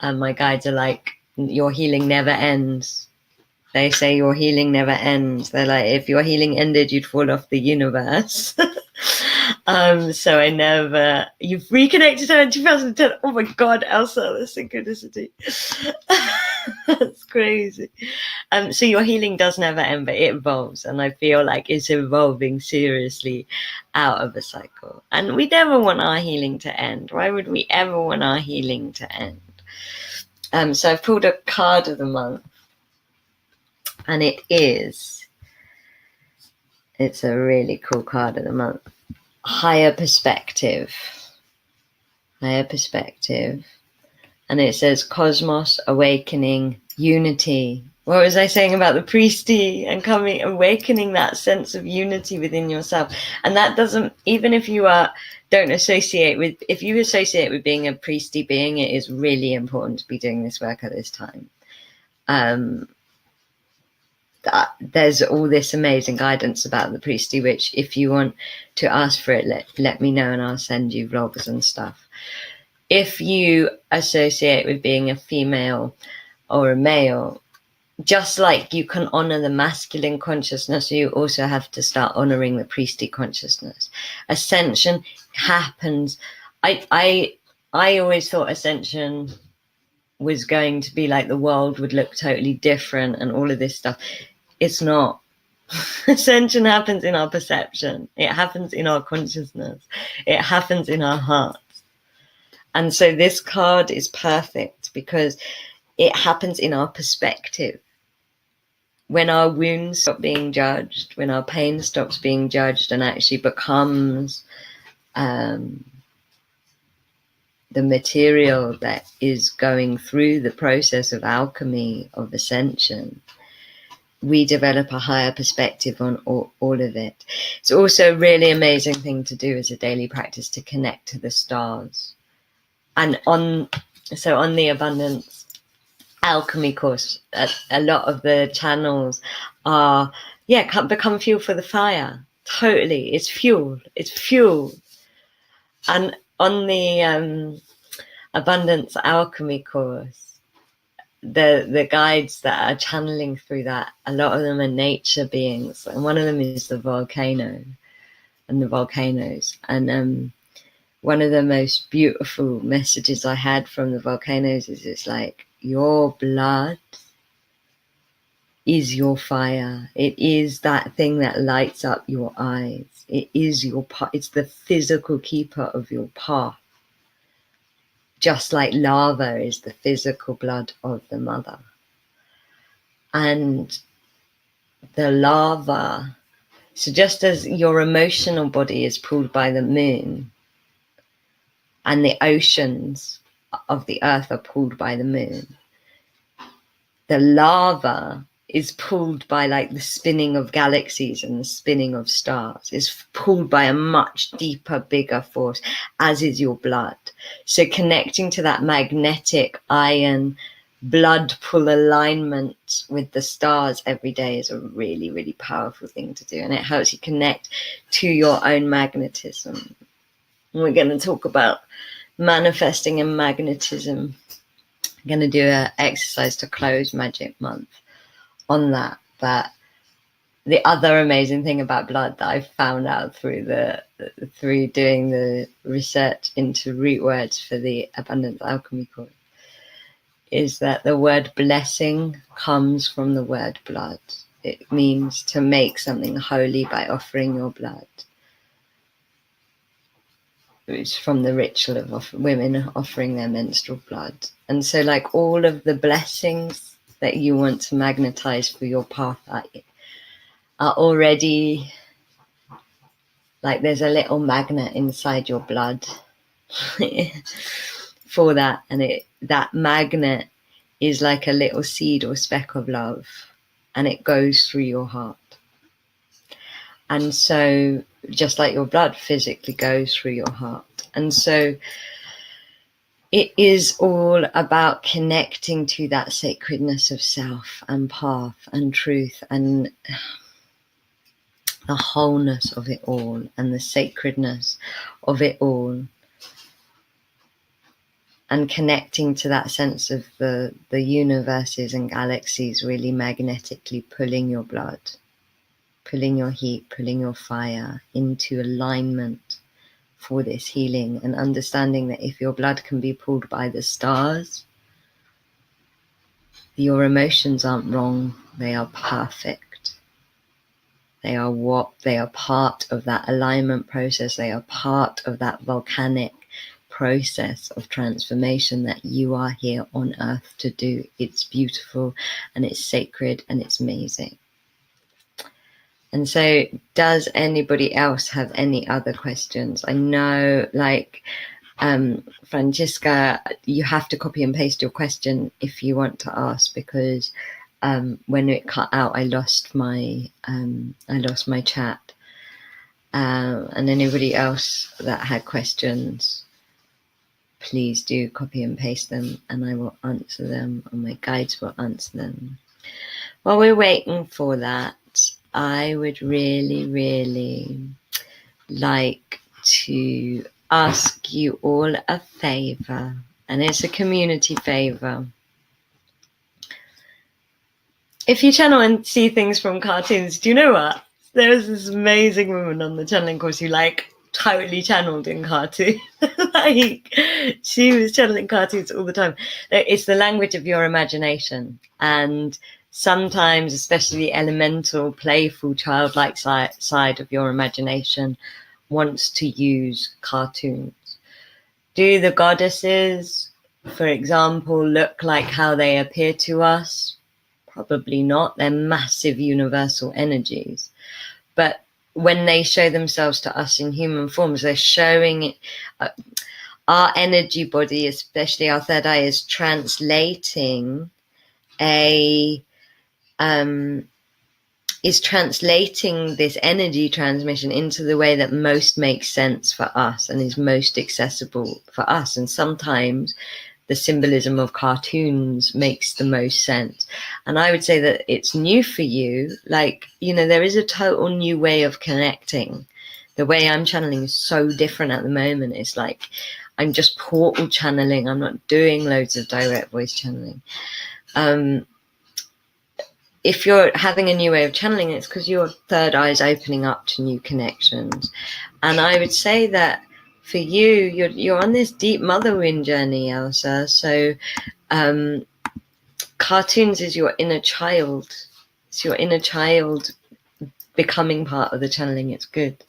my guides are like, your healing never ends. They say your healing never ends. They're like, if your healing ended, you'd fall off the universe. So I never. You've reconnected her in 2010. Oh my God, Elsa, the synchronicity. That's crazy. So your healing does never end, but it evolves, and I feel like it's evolving seriously out of a cycle. And we never want our healing to end. Why would we ever want our healing to end? So I've pulled a card of the month, and it's a really cool card of the month. Higher perspective. And it says cosmos, awakening, unity, what was I saying about the priesty and awakening that sense of unity within yourself? And that doesn't, even if you if you associate with being a priesty being, it is really important to be doing this work at this time. There's all this amazing guidance about the priesty, which if you want to ask for it, let me know and I'll send you vlogs and stuff. If you associate with being a female or a male, just like you can honor the masculine consciousness, you also have to start honoring the priestly consciousness. Ascension happens. I always thought ascension was going to be like the world would look totally different and all of this stuff. It's not. Ascension happens in our perception. It happens in our consciousness. It happens in our hearts. And so this card is perfect because it happens in our perspective. When our wounds stop being judged, when our pain stops being judged and actually becomes the material that is going through the process of alchemy, of ascension, we develop a higher perspective on all of it. It's also a really amazing thing to do as a daily practice to connect to the stars. And on the Abundance Alchemy course, a lot of the channels are, become fuel for the fire. Totally. It's fuel. And on the Abundance Alchemy course, the guides that are channeling through that, a lot of them are nature beings, and one of them is the volcano and the volcanoes. And one of the most beautiful messages I had from the volcanoes is, it's like, your blood is your fire. It is that thing that lights up your eyes. It is it's the physical keeper of your path. Just like lava is the physical blood of the mother. And the lava, so just as your emotional body is pulled by the moon, and the oceans of the earth are pulled by the moon, the lava is pulled by like the spinning of galaxies and the spinning of stars. It's pulled by a much deeper, bigger force, as is your blood. So connecting to that magnetic iron blood pull alignment with the stars every day is a really, really powerful thing to do. And it helps you connect to your own magnetism. And we're going to talk about manifesting and magnetism. I'm going to do an exercise to close Magic Month on that. But the other amazing thing about blood that I found out through doing the research into root words for the Abundance Alchemy course is that the word blessing comes from the word blood. It means to make something holy by offering your blood. It's from the ritual of women offering their menstrual blood. And so like all of the blessings that you want to magnetize for your path are already, like there's a little magnet inside your blood for that. And that magnet is like a little seed or speck of love, and it goes through your heart. And so just like your blood physically goes through your heart. And so it is all about connecting to that sacredness of self and path and truth and the wholeness of it all and the sacredness of it all. And connecting to that sense of the universes and galaxies really magnetically pulling your blood, pulling your heat, pulling your fire into alignment for this healing, and understanding that if your blood can be pulled by the stars, your emotions aren't wrong, they are perfect. They are part of that alignment process. They are part of that volcanic process of transformation that you are here on earth to do. It's beautiful and it's sacred and it's amazing. And so does anybody else have any other questions? I know, like, Francesca, you have to copy and paste your question if you want to ask, because when it cut out, I lost my chat. And anybody else that had questions, please do copy and paste them, and I will answer them, or my guides will answer them. While we're waiting for that, I would really, really like to ask you all a favor, and it's a community favor. If you channel and see things from cartoons, do you know what? There's this amazing woman on the channeling course who totally channeled in cartoon. She was channeling cartoons all the time. It's the language of your imagination, and sometimes, especially the elemental, playful, childlike side of your imagination wants to use cartoons. Do the goddesses, for example, look like how they appear to us? Probably not. They're massive universal energies. But when they show themselves to us in human forms, they're showing it. Our energy body, especially our third eye, is translating this energy transmission into the way that most makes sense for us and is most accessible for us. And sometimes the symbolism of cartoons makes the most sense. And I would say that it's new for you. There is a total new way of connecting. The way I'm channeling is so different at the moment. It's like I'm just portal channeling. I'm not doing loads of direct voice channeling. If you're having a new way of channeling, it's because your third eye is opening up to new connections. And I would say that for you, you're on this deep mother wind journey, Elsa. So cartoons is your inner child. It's your inner child becoming part of the channeling. It's good.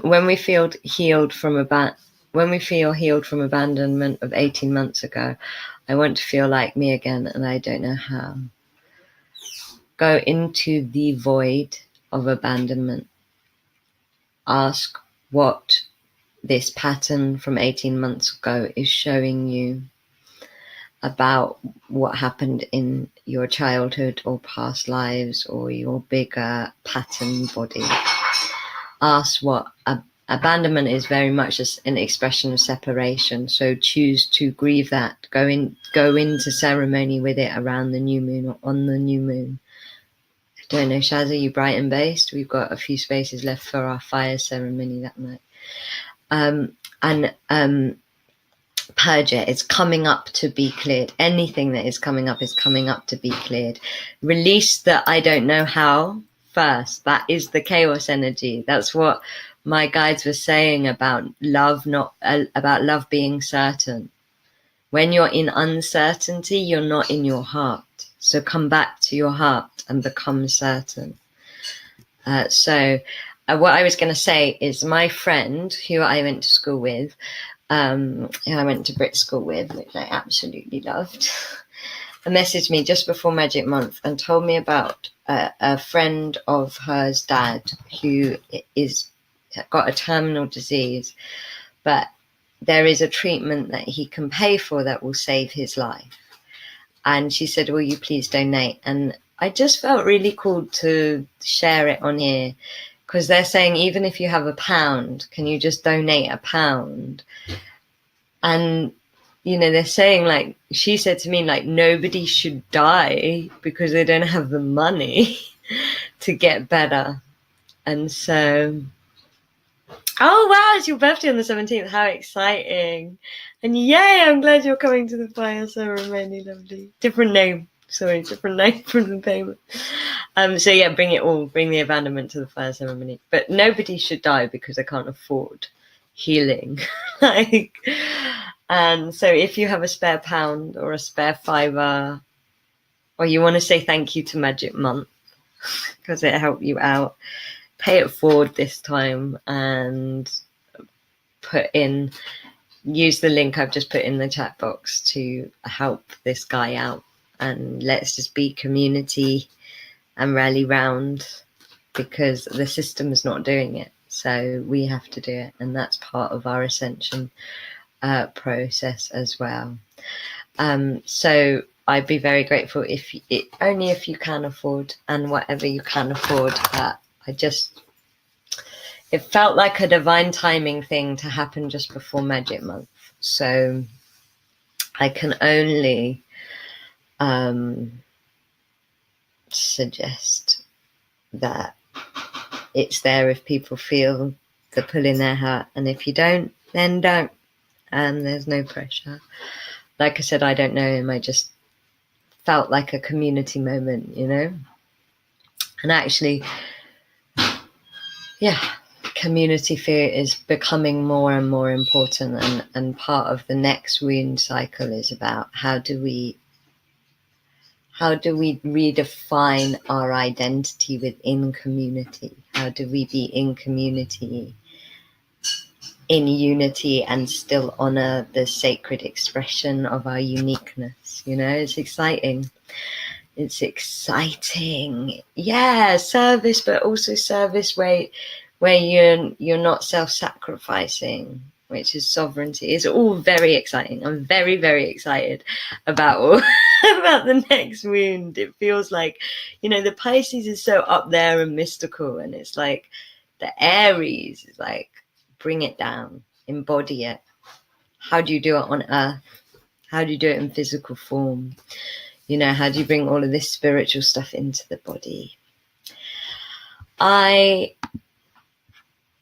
When we feel healed from abandonment of 18 months ago, I want to feel like me again, and I don't know how. Go into the void of abandonment. Ask what this pattern from 18 months ago is showing you about what happened in your childhood or past lives or your bigger pattern body. Ask what abandonment is. Very much an expression of separation. So choose to grieve that. Go into ceremony with it around the new moon or on the new moon. I don't know, Shaz, are you Brighton based? We've got a few spaces left for our fire ceremony that night. Purge it. It's coming up to be cleared. Anything that is coming up to be cleared. Release the I don't know how first. That is the chaos energy. That's what my guides were saying about love, about love being certain. When you're in uncertainty, you're not in your heart. So come back to your heart and become certain. So what I was going to say is my friend who I went to school with, who I went to Brit school with, which I absolutely loved, messaged me just before Magic Month and told me about a friend of hers dad who is got a terminal disease, but there is a treatment that he can pay for that will save his life. And she said, will you please donate? And I just felt really called to share it on here, because they're saying, even if you have £1, can you just donate £1? And, they're saying, she said to me, nobody should die because they don't have the money to get better. And so, oh, wow, it's your birthday on the 17th. How exciting. And yay, I'm glad you're coming to the fire ceremony, lovely. Different name from the payment. So yeah, bring it all. Bring the abandonment to the fire ceremony. But nobody should die because they can't afford healing. And so if you have a spare £1 or a spare £5, or you want to say thank you to Magic Month because it helped you out, pay it forward this time and use the link I've just put in the chat box to help this guy out. And let's just be community and rally round, because the system is not doing it. So we have to do it. And that's part of our ascension process as well. So I'd be very grateful only if you can afford, and whatever you can afford. It felt like a divine timing thing to happen just before Magic Month. So I can only suggest that it's there if people feel the pull in their heart, and if you don't, then don't. And there's no pressure. Like I said, I don't know him. I just felt like a community moment, you know? And actually, yeah, community fear is becoming more and more important. And part of the next wound cycle is about how do we redefine our identity within community? How do we be in community, in unity, and still honor the sacred expression of our uniqueness? You know, it's exciting. It's exciting. Yeah, service, but also service where you're not self-sacrificing, which is sovereignty. It's all very exciting. I'm very, very excited about about the next wound. It feels like, you know, the Pisces is so up there and mystical, and it's like the Aries is like, bring it down, embody it. How do you do it on earth? How do you do it in physical form? You know, how do you bring all of this spiritual stuff into the body?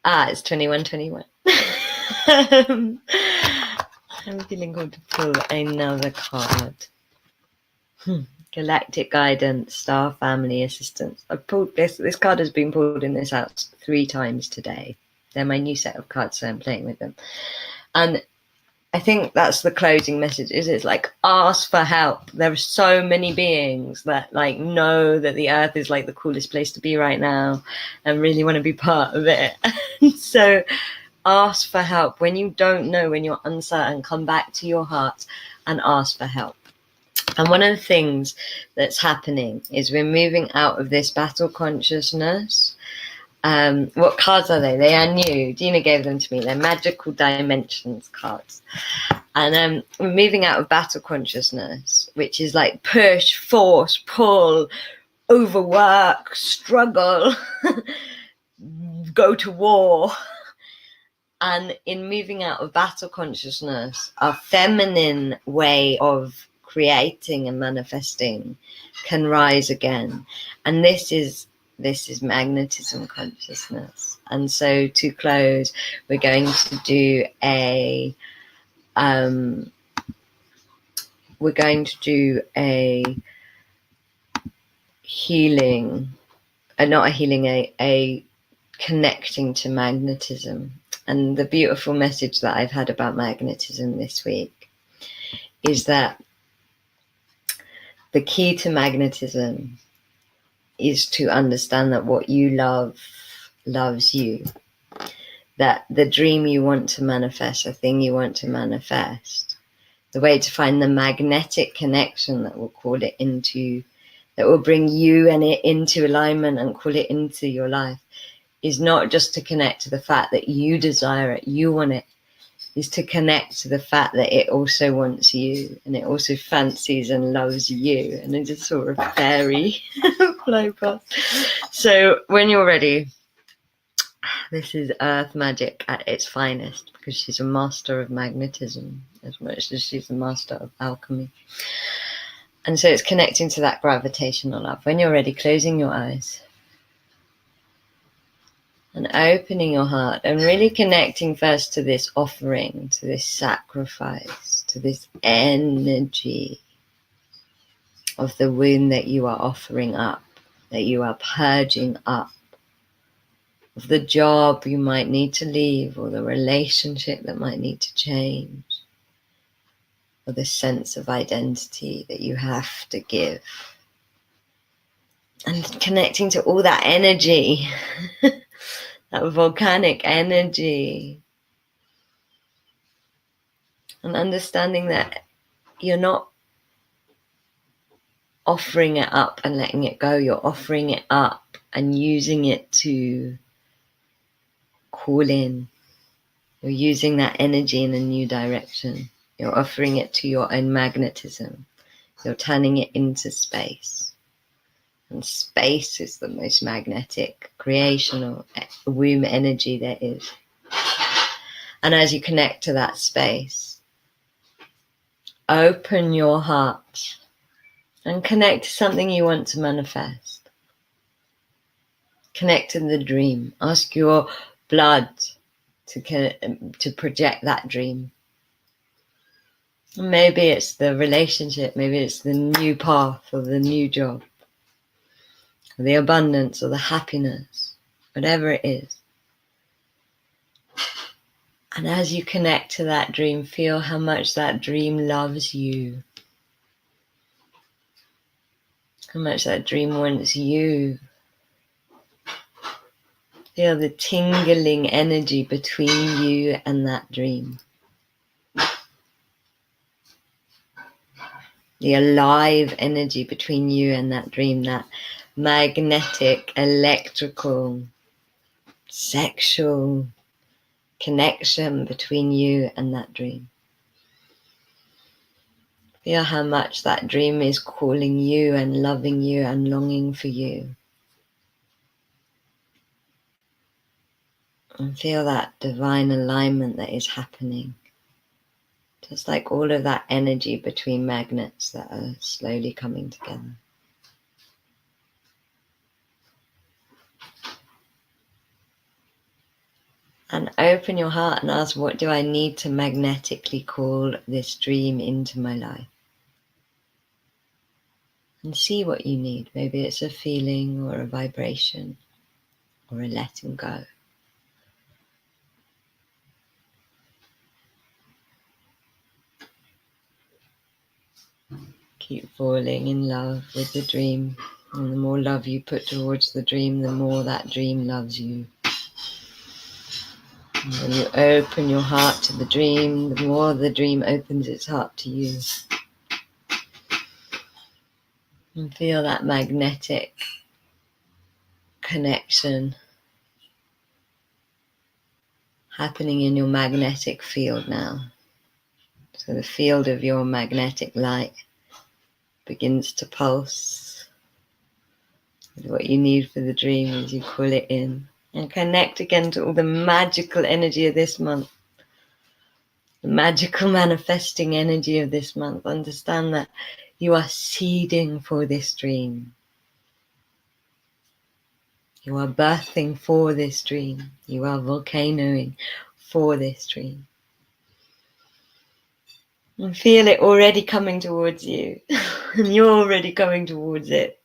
It's 2121. I'm feeling called to pull another card. Galactic guidance, star family assistance. I've pulled this card has been pulled in this house 3 times today. They're my new set of cards, so I'm playing with them. And I think that's the closing message, is it's like, ask for help. There are so many beings that like know that the earth is like the coolest place to be right now and really want to be part of it. So ask for help. When you don't know, when you're uncertain, come back to your heart and ask for help. And one of the things that's happening is we're moving out of this battle consciousness. What cards are they? They are new. Dina gave them to me. They're magical dimensions cards. And we're moving out of battle consciousness, which is like push, force, pull, overwork, struggle, go to war. And in moving out of battle consciousness, our feminine way of creating and manifesting can rise again. And this is magnetism consciousness. And so to close, we're going to do a healing, a connecting to magnetism. And the beautiful message that I've had about magnetism this week is that the key to magnetism is to understand that what you love loves you. That the dream you want to manifest, the thing you want to manifest, the way to find the magnetic connection that will bring you and it into alignment and call it into your life, is not just to connect to the fact that you desire it, you want it, is to connect to the fact that it also wants you, and it also fancies and loves you, and it just sort of fairy flow past. So when you're ready, this is Earth Magic at its finest, because she's a master of magnetism as much as she's a master of alchemy. And so it's connecting to that gravitational love. When you're ready, closing your eyes and opening your heart and really connecting first to this offering, to this sacrifice, to this energy of the wound that you are offering up, that you are purging up, of the job you might need to leave, or the relationship that might need to change, or the sense of identity that you have to give. And connecting to all that energy, that volcanic energy, and understanding that you're not offering it up and letting it go, you're offering it up and using it to call in. You're using that energy in a new direction. You're offering it to your own magnetism. You're turning it into space. And space is the most magnetic creational womb energy there is. And as you connect to that space, open your heart and connect to something you want to manifest. Connect to the dream. Ask your blood to project that dream. Maybe it's the relationship, maybe it's the new path or the new job, or the abundance or the happiness, whatever it is. And as you connect to that dream, feel how much that dream loves you. How much that dream wants you. Feel the tingling energy between you and that dream. The alive energy between you and that dream, that magnetic, electrical, sexual connection between you and that dream. Feel how much that dream is calling you and loving you and longing for you. And feel that divine alignment that is happening. Just like all of that energy between magnets that are slowly coming together. And open your heart and ask, what do I need to magnetically call this dream into my life? And see what you need. Maybe it's a feeling or a vibration or a letting go. Keep falling in love with the dream. And the more love you put towards the dream, the more that dream loves you. And when you open your heart to the dream, the more the dream opens its heart to you. And feel that magnetic connection happening in your magnetic field now. So the field of your magnetic light begins to pulse with what you need for the dream as you call it in. And connect again to all the magical energy of this month. The magical manifesting energy of this month. Understand that you are seeding for this dream. You are birthing for this dream. You are volcanoing for this dream. And feel it already coming towards you. And you're already coming towards it.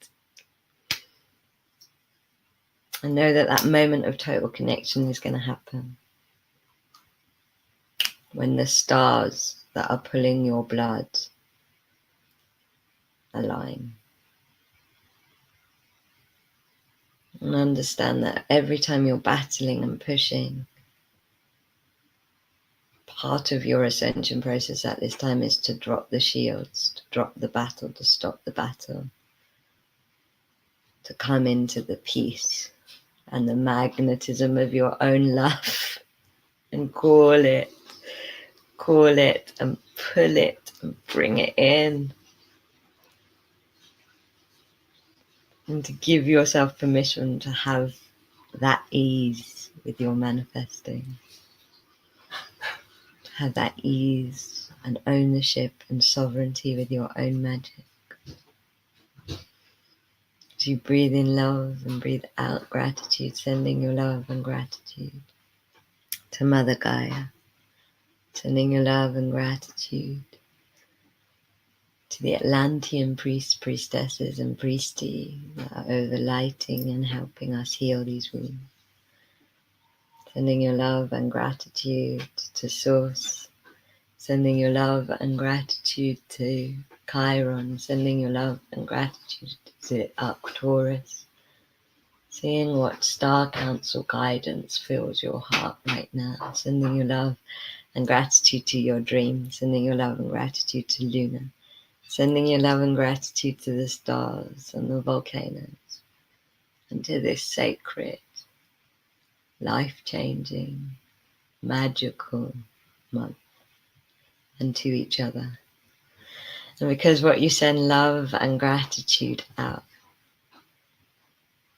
And know that that moment of total connection is going to happen. When the stars that are pulling your blood align. And understand that every time you're battling and pushing, part of your ascension process at this time is to drop the shields, to drop the battle, to stop the battle, to come into the peace and the magnetism of your own love and call it and pull it and bring it in. And to give yourself permission to have that ease with your manifesting. To have that ease and ownership and sovereignty with your own magic. As you breathe in love and breathe out gratitude, sending your love and gratitude to Mother Gaia. Sending your love and gratitude to the Atlantean priests, priestesses and priesties that are overlighting and helping us heal these wounds. Sending your love and gratitude to Source. Sending your love and gratitude to Chiron. Sending your love and gratitude to Arcturus. Seeing what Star Council guidance fills your heart right now. Sending your love and gratitude to your dream. Sending your love and gratitude to Luna. Sending your love and gratitude to the stars and the volcanoes. And to this sacred, life-changing, magical month. And to each other. And because what you send love and gratitude out,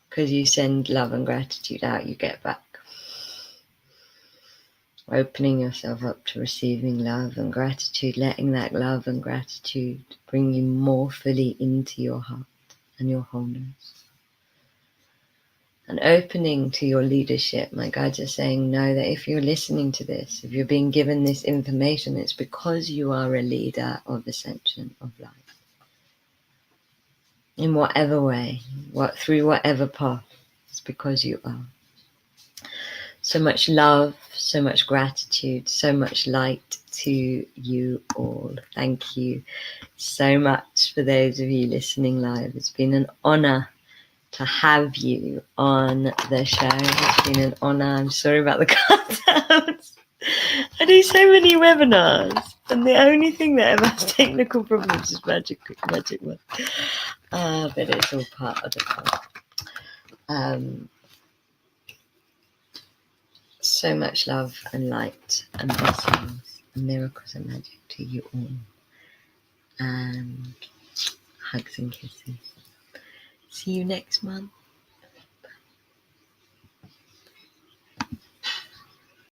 because you send love and gratitude out, you get back. Opening yourself up to receiving love and gratitude, letting that love and gratitude bring you more fully into your heart and your wholeness. And opening to your leadership. My guides are saying, know that if you're listening to this, if you're being given this information, it's because you are a leader of ascension of life. In whatever way, through whatever path, it's because you are. So much love, so much gratitude, so much light to you all. Thank you so much for those of you listening live. It's been an honor to have you on the show. It's been an honor. I'm sorry about the cutouts. I do so many webinars, and the only thing that ever has technical problems is magic one. But it's all part of the fun. So much love and light and blessings and miracles and magic to you all. And hugs and kisses. See you next month.